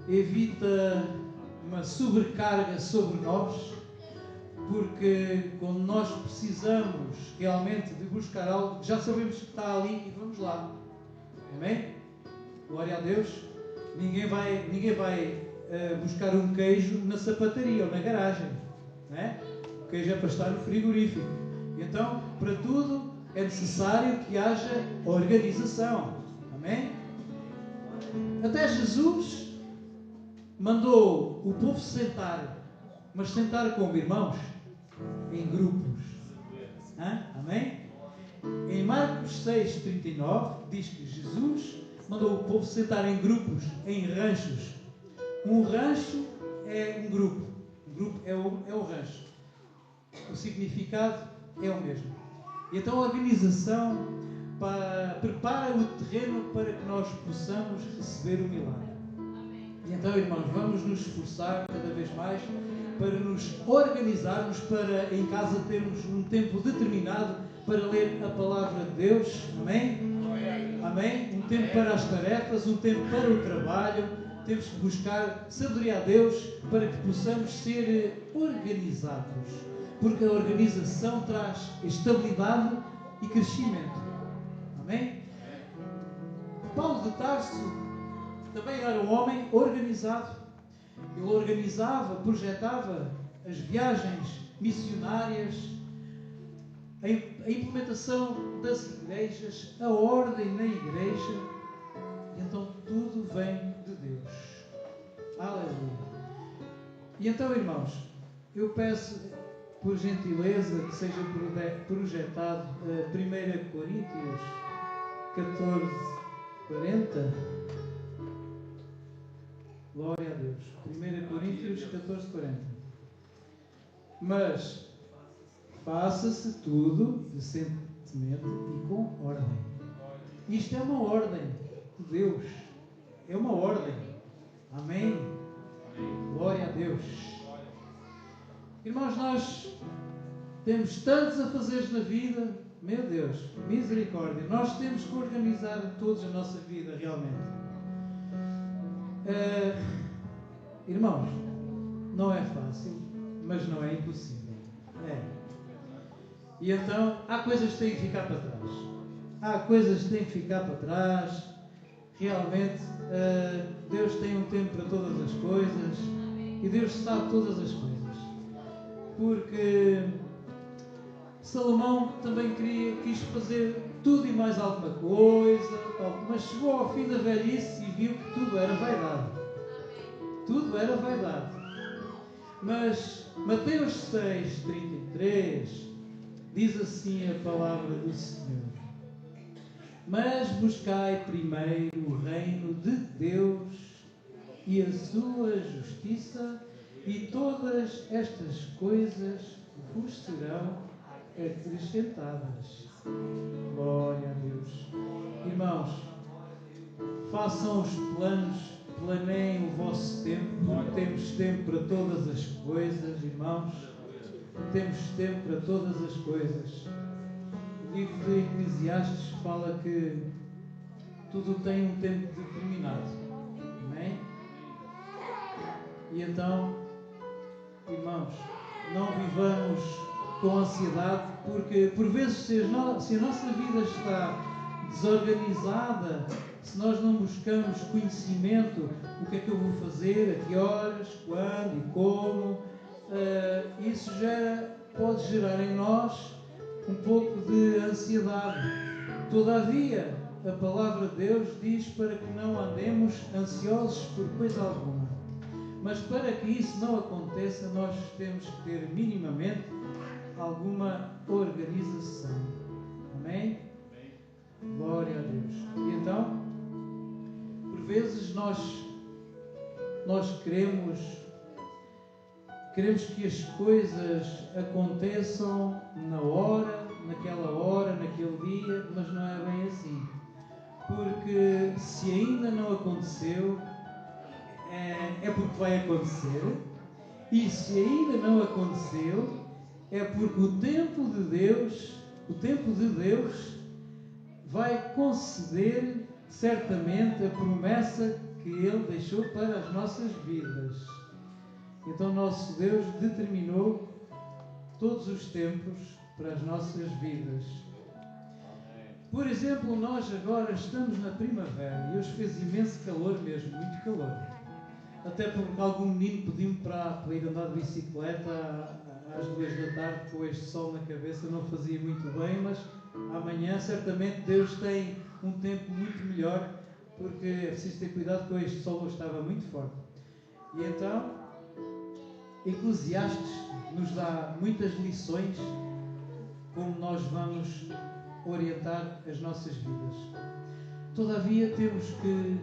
evita uma sobrecarga sobre nós, porque quando nós precisamos realmente de buscar algo, já sabemos que está ali e vamos lá. Amém? Glória a Deus. Ninguém vai buscar um queijo na sapataria ou na garagem, não é? O queijo é para estar no frigorífico. Então, para tudo é necessário que haja organização. Amém? Até Jesus mandou o povo sentar, mas sentar como irmãos? Em grupos. Amém? Em Marcos 6,39 diz que Jesus mandou o povo sentar em grupos, em ranchos. Um rancho é um grupo. Um grupo é o rancho. O significado é o mesmo. E então a organização prepara o terreno para que nós possamos receber o milagre. E então, irmãos, vamos nos esforçar cada vez mais para nos organizarmos, para em casa termos um tempo determinado para ler a palavra de Deus. Amém? Amém? Um tempo para as tarefas, um tempo para o trabalho. Temos que buscar sabedoria a Deus para que possamos ser organizados. Porque a organização traz estabilidade e crescimento. Amém? Paulo de Tarso também era um homem organizado. Ele organizava, projetava as viagens missionárias, a implementação das igrejas, a ordem na igreja. E então tudo vem de Deus. Aleluia. E então, irmãos, eu peço por gentileza que seja projetado 1 Coríntios 14:40. Glória a Deus. 1 Coríntios 14:40. Mas faça-se tudo decentemente e com ordem. Isto é uma ordem de Deus. É uma ordem. Amém? Glória a Deus. Irmãos, nós temos tantos afazeres na vida. Meu Deus, misericórdia. Nós temos que organizar todos a nossa vida realmente. Irmãos, não é fácil, mas não é impossível. E então, há coisas que têm que ficar para trás. Há coisas que têm que ficar para trás. Realmente, Deus tem um tempo para todas as coisas. E Deus sabe todas as coisas. Porque Salomão também quis fazer tudo e mais alguma coisa, mas chegou ao fim da velhice e viu que tudo era vaidade. Tudo era vaidade. Mas Mateus 6:33 diz assim a palavra do Senhor: Mas buscai primeiro o reino de Deus e a sua justiça, e todas estas coisas vos serão acrescentadas. Glória a Deus. Irmãos, façam os planos, planeiem o vosso tempo. Temos tempo para todas as coisas, irmãos. Temos tempo para todas as coisas. O livro de Eclesiastes fala que tudo tem um tempo determinado. Amém? E então, irmãos, não vivamos com ansiedade, porque por vezes se a nossa vida está desorganizada, se nós não buscamos conhecimento, o que é que eu vou fazer, a que horas, quando e como, isso pode gerar em nós um pouco de ansiedade. Todavia, a palavra de Deus diz para que não andemos ansiosos por coisa alguma. Mas para que isso não aconteça, nós temos que ter minimamente alguma organização. Amém? Glória a Deus. E então, por vezes nós queremos que as coisas aconteçam naquela hora, naquele dia, mas não é bem assim. Porque se ainda não aconteceu, é porque vai acontecer. E se ainda não aconteceu, é porque o tempo de Deus vai conceder certamente a promessa que Ele deixou para as nossas vidas. Então nosso Deus determinou todos os tempos para as nossas vidas. Por exemplo, nós agora estamos na primavera e hoje fez imenso calor mesmo, muito calor. Até porque algum menino pediu-me para ir andar de bicicleta às 2 da tarde com este sol na cabeça, não fazia muito bem, mas amanhã certamente Deus tem um tempo muito melhor, porque é preciso ter cuidado com este sol, hoje estava muito forte. E então, Eclesiastes nos dá muitas lições como nós vamos orientar as nossas vidas. Todavia temos que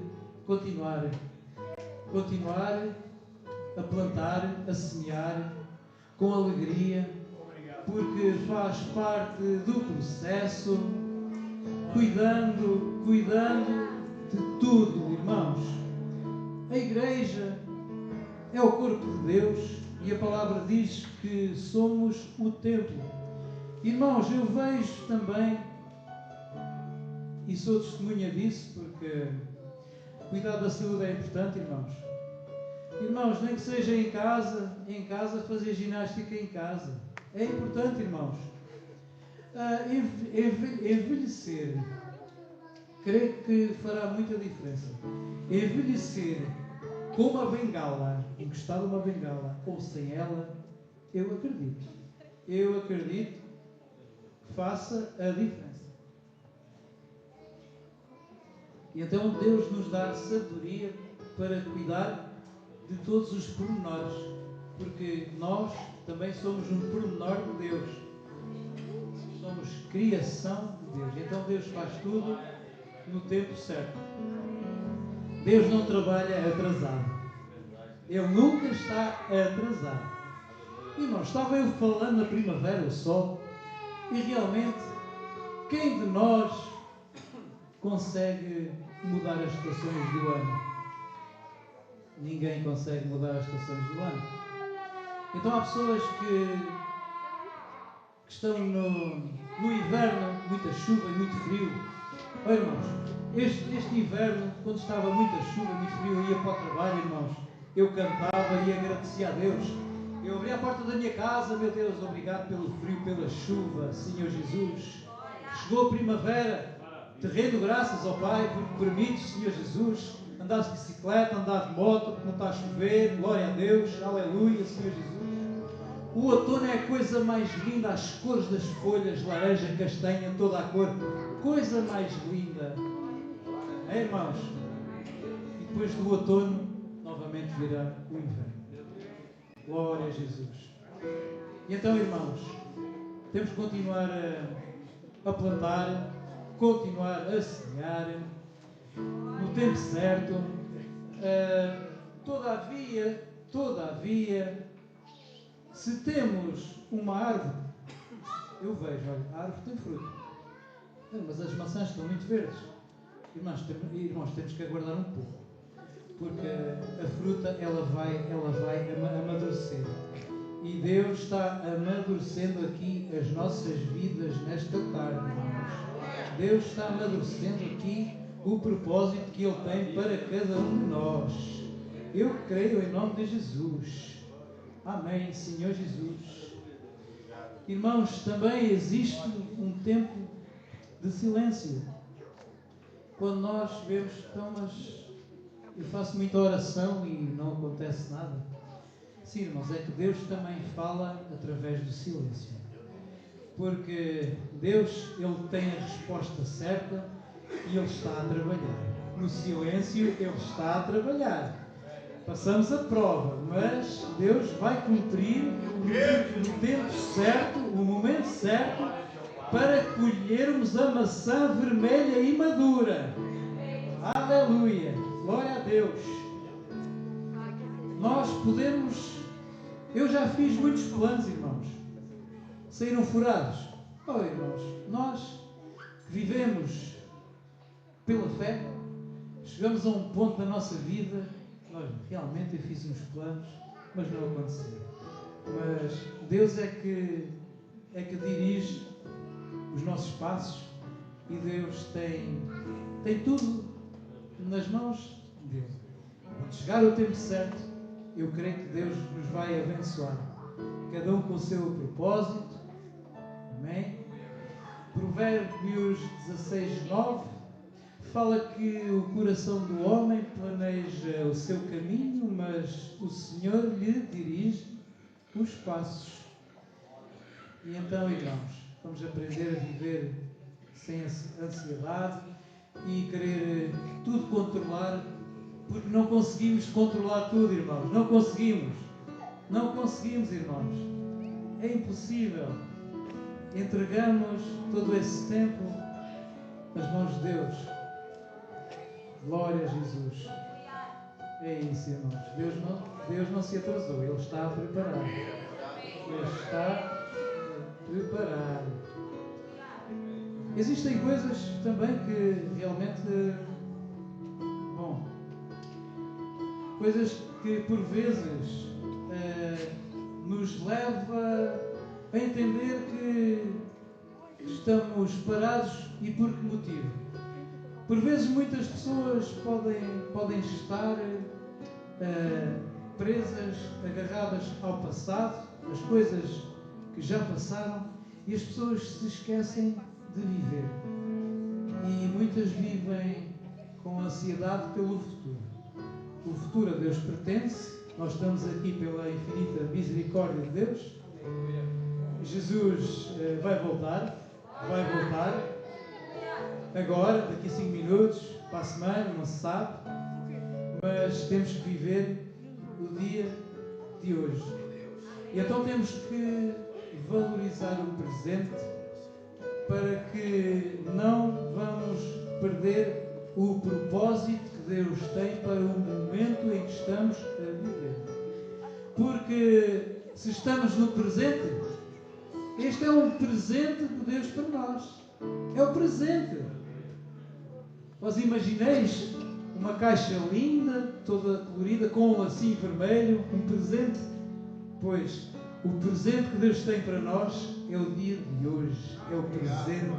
continuar a plantar, a semear com alegria, porque faz parte do processo, cuidando de tudo, irmãos. A igreja é o corpo de Deus e a palavra diz que somos o templo. Irmãos, eu vejo também, e sou testemunha disso, porque cuidar da saúde é importante, irmãos. Irmãos, nem que seja em casa fazer ginástica em casa. É importante, irmãos. Envelhecer, creio que fará muita diferença. Envelhecer com uma bengala, encostado a uma bengala, ou sem ela, eu acredito que faça a diferença. E então Deus nos dá sabedoria para cuidar de todos os pormenores, porque nós também somos um pormenor de Deus. Somos criação de Deus. Então Deus faz tudo no tempo certo. Deus não trabalha atrasado. Ele nunca está atrasado. E não estava eu falando na primavera, o sol, e realmente, quem de nós consegue mudar as estações do ano? Ninguém consegue mudar as estações do ano. Então há pessoas que estão no inverno, muita chuva e muito frio. Olha, irmãos, este inverno, quando estava muita chuva e muito frio, eu ia para o trabalho, irmãos. Eu cantava e agradecia a Deus. Eu abri a porta da minha casa, meu Deus, obrigado pelo frio, pela chuva, Senhor Jesus. Chegou a primavera, te rendo graças ao Pai, porque permites, Senhor Jesus, andar de bicicleta, andar de moto, porque não está a chover, glória a Deus, aleluia, Senhor Jesus. O outono é a coisa mais linda, as cores das folhas, laranja, castanha, toda a cor, coisa mais linda. É, irmãos? E depois do outono, novamente virá o inverno. Glória a Jesus. E então, irmãos, temos que continuar a plantar, continuar a semear no tempo certo. Todavia, se temos uma árvore, eu vejo, olha, a árvore tem fruto, mas as maçãs estão muito verdes. Irmãos, temos que aguardar um pouco, porque a fruta ela vai amadurecer. E Deus está amadurecendo aqui as nossas vidas nesta tarde, irmãos. Deus está amadurecendo aqui o propósito que Ele tem para cada um de nós. Eu creio em nome de Jesus. Amém, Senhor Jesus. Irmãos, também existe um tempo de silêncio. Quando nós vemos, então, mas eu faço muita oração e não acontece nada. Sim, irmãos, é que Deus também fala através do silêncio. Porque Deus, Ele tem a resposta certa e Ele está a trabalhar. No silêncio, Ele está a trabalhar. Passamos a prova, mas Deus vai cumprir o tempo certo, o momento certo, para colhermos a maçã vermelha e madura. Aleluia! Glória a Deus! Nós podemos... Eu já fiz muitos planos, irmãos. Saíram furados. Oh, irmãos, nós vivemos pela fé, chegamos a um ponto da nossa vida, nós realmente eu fiz uns planos, mas não aconteceu. Mas Deus é que dirige os nossos passos e Deus tem tudo nas mãos dele. Quando chegar o tempo certo, eu creio que Deus nos vai abençoar. Cada um com o seu propósito. Amém? Provérbios 16:9 fala que o coração do homem planeja o seu caminho, mas o Senhor lhe dirige os passos. E então, irmãos, vamos aprender a viver sem ansiedade e querer tudo controlar, porque não conseguimos controlar tudo, irmãos. Não conseguimos. Não conseguimos, irmãos. É impossível. Entregamos todo esse tempo nas mãos de Deus. Glória a Jesus. É isso, irmãos. Deus não se atrasou. Ele está a preparar. Ele está a preparar. Existem coisas também que realmente... coisas que por vezes nos leva a entender que estamos parados. E por que motivo? Por vezes muitas pessoas podem estar presas, agarradas ao passado, as coisas que já passaram, e as pessoas se esquecem de viver. E muitas vivem com ansiedade pelo futuro. O futuro a Deus pertence. Nós estamos aqui pela infinita misericórdia de Deus. Jesus vai voltar. Agora, daqui a 5 minutos, para a semana, não se sabe. Mas temos que viver o dia de hoje. E então temos que valorizar o presente para que não vamos perder o propósito que Deus tem para o momento em que estamos a viver. Porque se estamos no presente, este é um presente de Deus para nós. É o presente. Vós imagineis uma caixa linda, toda colorida, com um lacinho vermelho, um presente? Pois, o presente que Deus tem para nós é o dia de hoje. É o presente.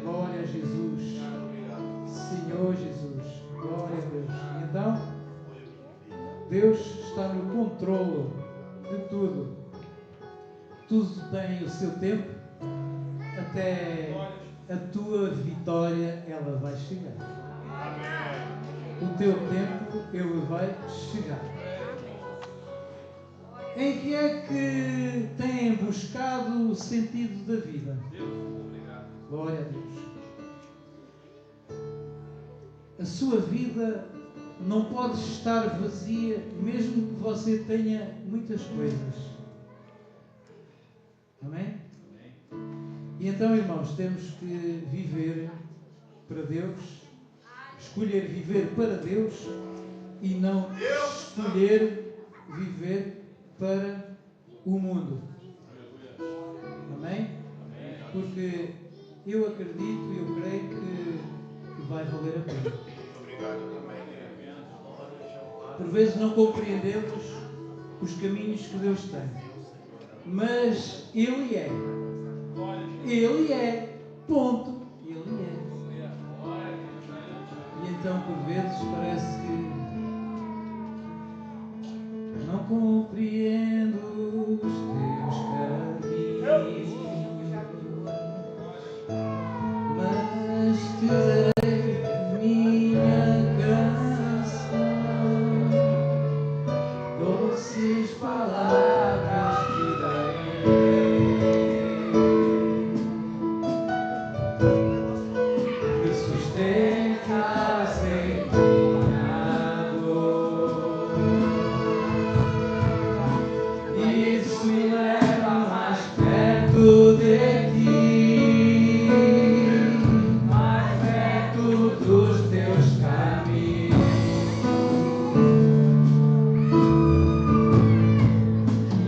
Glória a Jesus. Senhor Jesus. Glória a Deus. E então, Deus está no controle de tudo. Tudo tem o seu tempo. Até a tua vitória, ela vai chegar. O teu tempo, ele vai chegar. Em que é que têm buscado o sentido da vida? Glória a Deus. A sua vida não pode estar vazia, mesmo que você tenha muitas coisas. Amém? E então, irmãos, temos que viver para Deus, escolher viver para Deus e não escolher viver para o mundo. Amém? Porque eu acredito, eu creio que vai valer a pena. Por vezes não compreendemos os caminhos que Deus tem, mas Ele é. Ele é. Ponto. Ele é. E então, por vezes, parece que não compreendo os teus caminhos, mas te darei a minha canção, doces palavras te darei, que sustentas em minha dor. Isso me leva mais perto de ti, mais perto dos teus caminhos.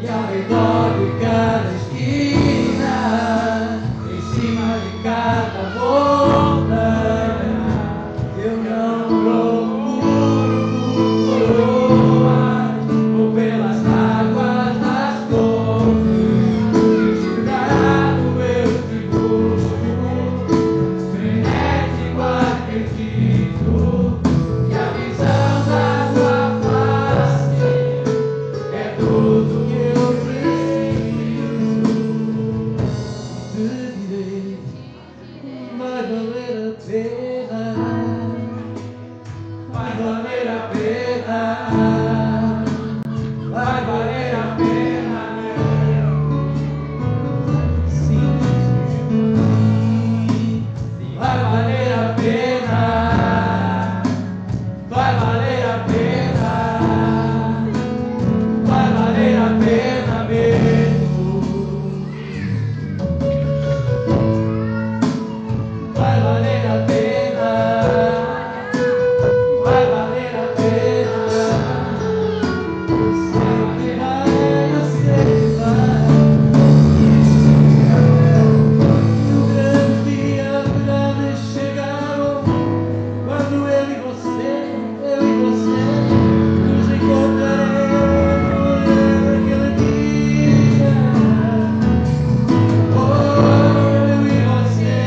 E ao redor de cada esquina, em cima de cada montanha, eu não procuro coroas ou pelas águas das torres. Desesperado eu te busco, frenético acredito que a visão da tua face é tudo que eu preciso. Te direi, vai valer a pena, vai valer a pena, vai valer a pena, sim, vai valer a pena, vai valer a pena, vai valer a pena mesmo, vai valer a pena, vai valer a pena. Eu sei que vai. E o grande dia grande chegaram, quando eu e você nos encontraremos naquele dia. Oh, eu e você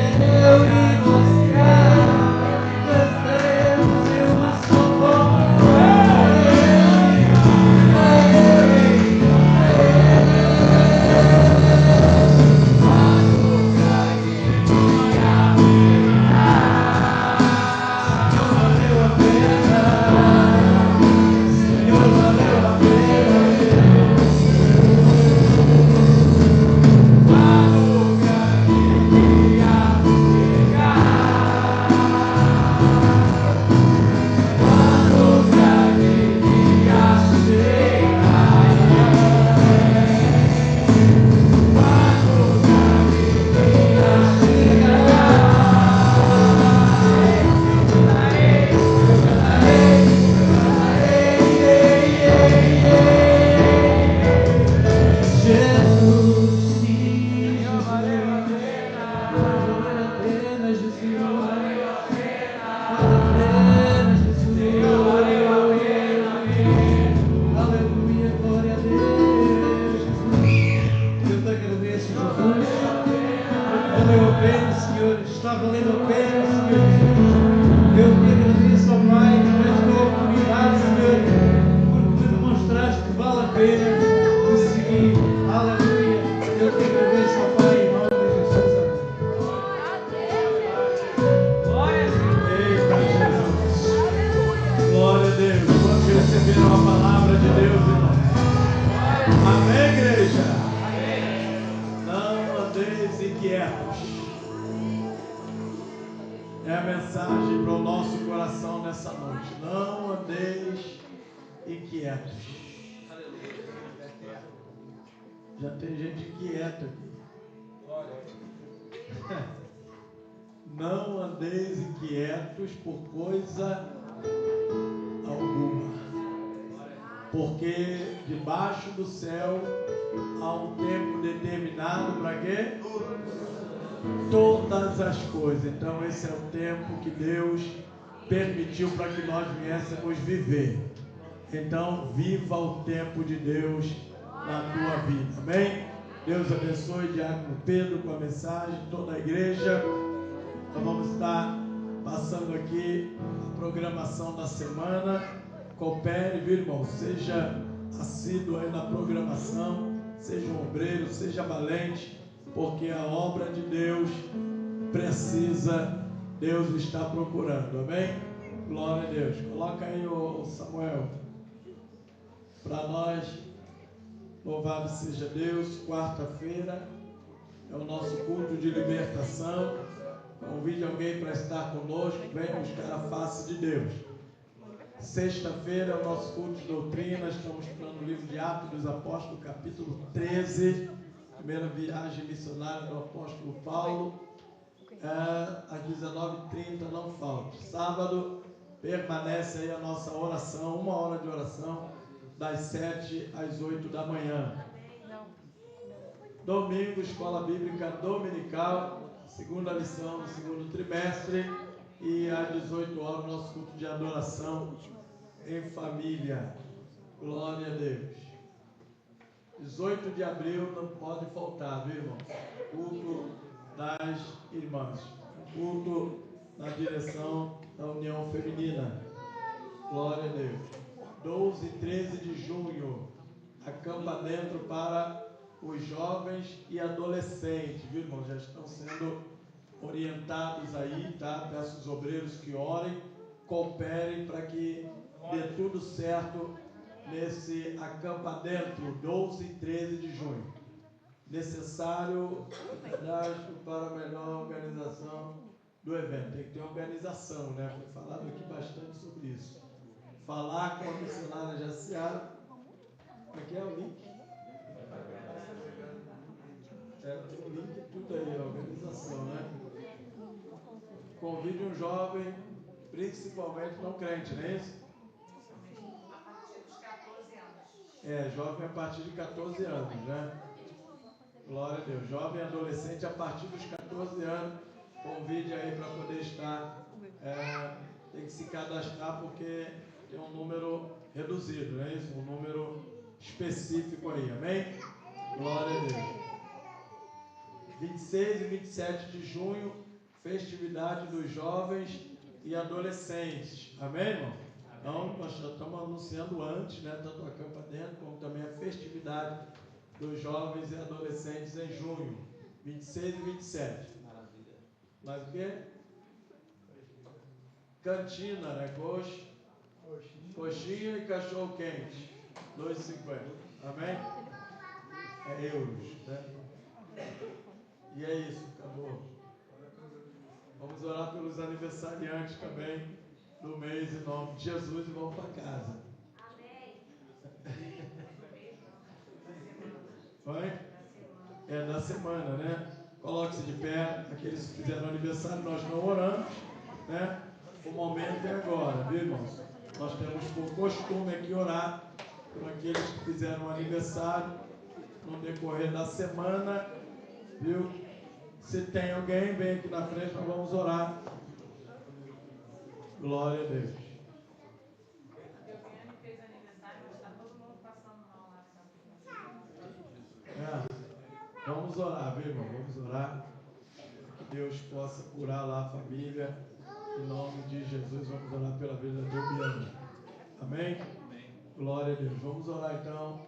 estaremos em uma só voz. Valeu a pena, Senhor, valeu a pena. Madrugada ia chegar, madrugada ia chegar, madrugada ia Jesus, sim, valeu a pena, Jesus, valeu a pena, Jesus, valeu a pena, aleluia, glória a Deus, Jesus, eu te agradeço, Jesus, valeu a pena, Senhor, está valendo a pena, Senhor Jesus, eu te agradeço, ó Pai, por esta oportunidade, Senhor, porque me demonstraste que vale a pena te seguir, aleluia, eu te agradeço, ó Pai, em nome de Jesus, amém. Eita Jesus, glória a Deus, quando receberam a palavra de Deus, irmão, amém, igreja? Não andeis inquietos, é a mensagem para o nosso coração nessa noite, não andeis inquietos. Já tem gente inquieta aqui.
Não andeis inquietos por coisa alguma, porque debaixo do céu há um tempo determinado para quê? Todas as coisas. Então esse é o tempo que Deus permitiu para que nós viéssemos viver. Então viva o tempo de Deus na tua vida, amém? Deus abençoe Diácono Pedro com a mensagem, toda a igreja. Nós vamos estar passando aqui a programação da semana. Coopere, viu, irmão? Seja assíduo aí na programação, seja um obreiro, seja valente, porque a obra de Deus precisa, Deus está procurando, amém? Glória a Deus. Coloca aí o Samuel para nós. Louvado seja Deus. Quarta-feira é o nosso culto de libertação. Convide alguém para estar conosco. Venha buscar a face de Deus. Sexta-feira é o nosso culto de doutrina. Estamos estudando o livro de Atos dos Apóstolos, capítulo 13. Primeira viagem missionária do apóstolo Paulo. Às 19h30, não falte. Sábado permanece aí a nossa oração, 1 hora de oração, das 7 às 8 da manhã. Domingo, escola bíblica dominical, segunda lição do segundo trimestre, e às 18 horas nosso culto de adoração em família. Glória a Deus. 18 de abril não pode faltar, viu, irmão? Culto das irmãs, culto na direção da União Feminina. Glória a Deus. 12 e 13 de junho, acampa dentro para os jovens e adolescentes, viu, irmão? Já estão sendo orientados aí, tá? Peço os obreiros que orem, cooperem para que dê tudo certo nesse acampa dentro, 12 e 13 de junho. Necessário cadastro para a melhor organização do evento. Tem que ter organização, né? Foi falado aqui bastante sobre isso. Falar com a missionária Jaciara. Aqui é o link. Tem o link e tudo aí, a organização, né? Convide um jovem, principalmente não crente, não é isso?
A partir dos 14 anos.
Jovem a partir de 14 anos, né? Glória a Deus. Jovem e adolescente a partir dos 14 anos. Convide aí para poder estar. Tem que se cadastrar porque tem um número reduzido, não é isso? Um número específico aí, amém? Glória a Deus. 26 e 27 de junho, festividade dos jovens e adolescentes, amém, irmão? Então, nós já estamos anunciando antes, né? Tanto a campa dentro, como também a festividade dos jovens e adolescentes em junho, 26 e 27.
Maravilha.
Mais o quê? Cantina, né? Coxinha e cachorro quente, 2,50. Amém? É euros, né? E é isso, acabou. Vamos orar pelos aniversariantes também do mês em nome de Jesus e vamos para casa.
Amém.
Vai? É da semana, né? Coloque-se de pé. Aqueles que fizeram aniversário, nós não oramos, né? O momento é agora, viu, irmãos? Nós temos por costume aqui orar por aqueles que fizeram aniversário no decorrer da semana, viu? Se tem alguém, vem aqui na frente, nós vamos orar. Glória a Deus.
Meu filho fez aniversário, mas está todo mundo passando mal lá.
Vamos orar, viu, irmão? Vamos orar. Que Deus possa curar lá a família. Em nome de Jesus, vamos orar pela vida de Eubiano. Amém? Glória a Deus. Vamos orar então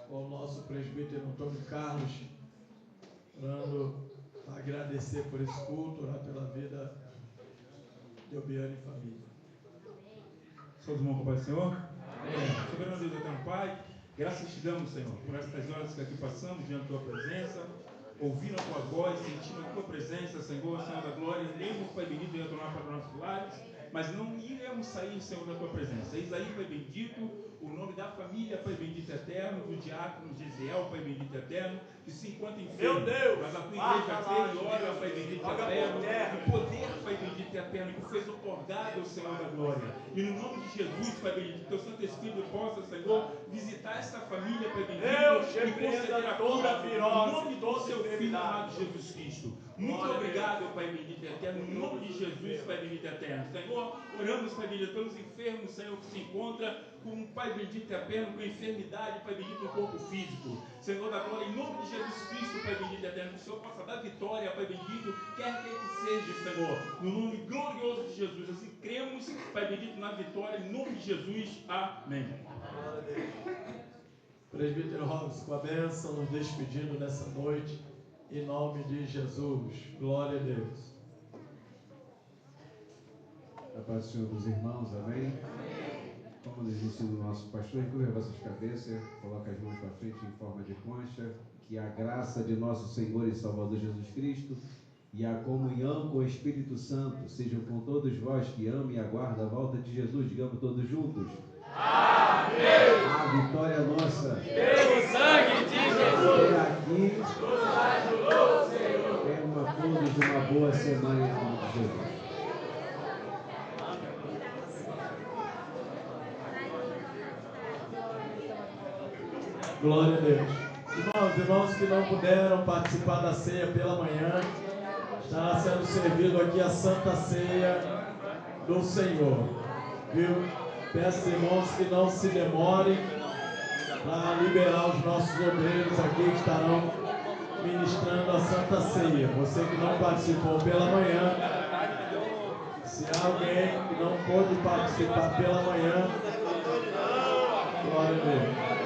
com o nosso presbítero Antônio Carlos, orando para agradecer por esse culto, orar pela vida de Eubiano e família.
Todos irmãos com o Pai do Senhor? Amém. Soberano Deus, eterno Pai, graças te damos, Senhor, por estas horas que aqui passamos diante da tua presença, ouvindo a tua voz, sentindo a tua presença, Senhor da glória. Lembra, Pai bendito, de retornar para os nossos lares. mas não iremos sair, Senhor, da tua presença. Eis aí, Pai bendito, o nome da família, Pai bendito eterno, do diácono Gesiel, Pai bendito eterno, que se encontra enfermo.
Meu Deus!
Mas a tua igreja crê e ora, Pai bendito eterno, o poder, Pai bendito eterno, que fez otorgado, Senhor da glória. E no nome de Jesus, Pai bendito, teu Santo Espírito possa, Senhor, visitar esta família, Pai bendito, e conceder a cura no nome do seu Filho amado Jesus Cristo. Muito obrigado, Pai bendito eterno, no nome de Jesus, Pai bendito eterno. Senhor, oramos, Pai bendito, pelos enfermos, Senhor, que se encontra com Pai bendito eterno, com enfermidade, Pai bendito, no corpo físico. Senhor da glória, em nome de Jesus Cristo, Pai bendito eterno, que o Senhor possa dar vitória, Pai bendito, quer que seja, Senhor, no nome glorioso de Jesus. Assim cremos, Pai bendito, na vitória, em nome de Jesus. Amém.
Presbítero Robson, com a bênção, nos despedindo nessa noite, em nome de Jesus. Glória a Deus.
A paz do Senhor dos irmãos, amém? Como nos ensina o nosso pastor, encurva vossas cabeças, coloca as mãos para frente em forma de concha, que a graça de nosso Senhor e Salvador Jesus Cristo e a comunhão com o Espírito Santo sejam com todos vós que amam e aguardam a volta de Jesus. Digamos todos juntos. Amém! A vitória é nossa.
Pelo sangue de Jesus.
E aqui tenham a todos uma boa semana em nome de Jesus.
Glória a Deus. Irmãos que não puderam participar da ceia pela manhã, estará sendo servido aqui a Santa Ceia do Senhor. Viu? Peço, irmãos, que não se demorem para liberar os nossos obreiros aqui que estarão ministrando a Santa Ceia. Você que não participou pela manhã, se há alguém que não pôde participar pela manhã, glória a Deus.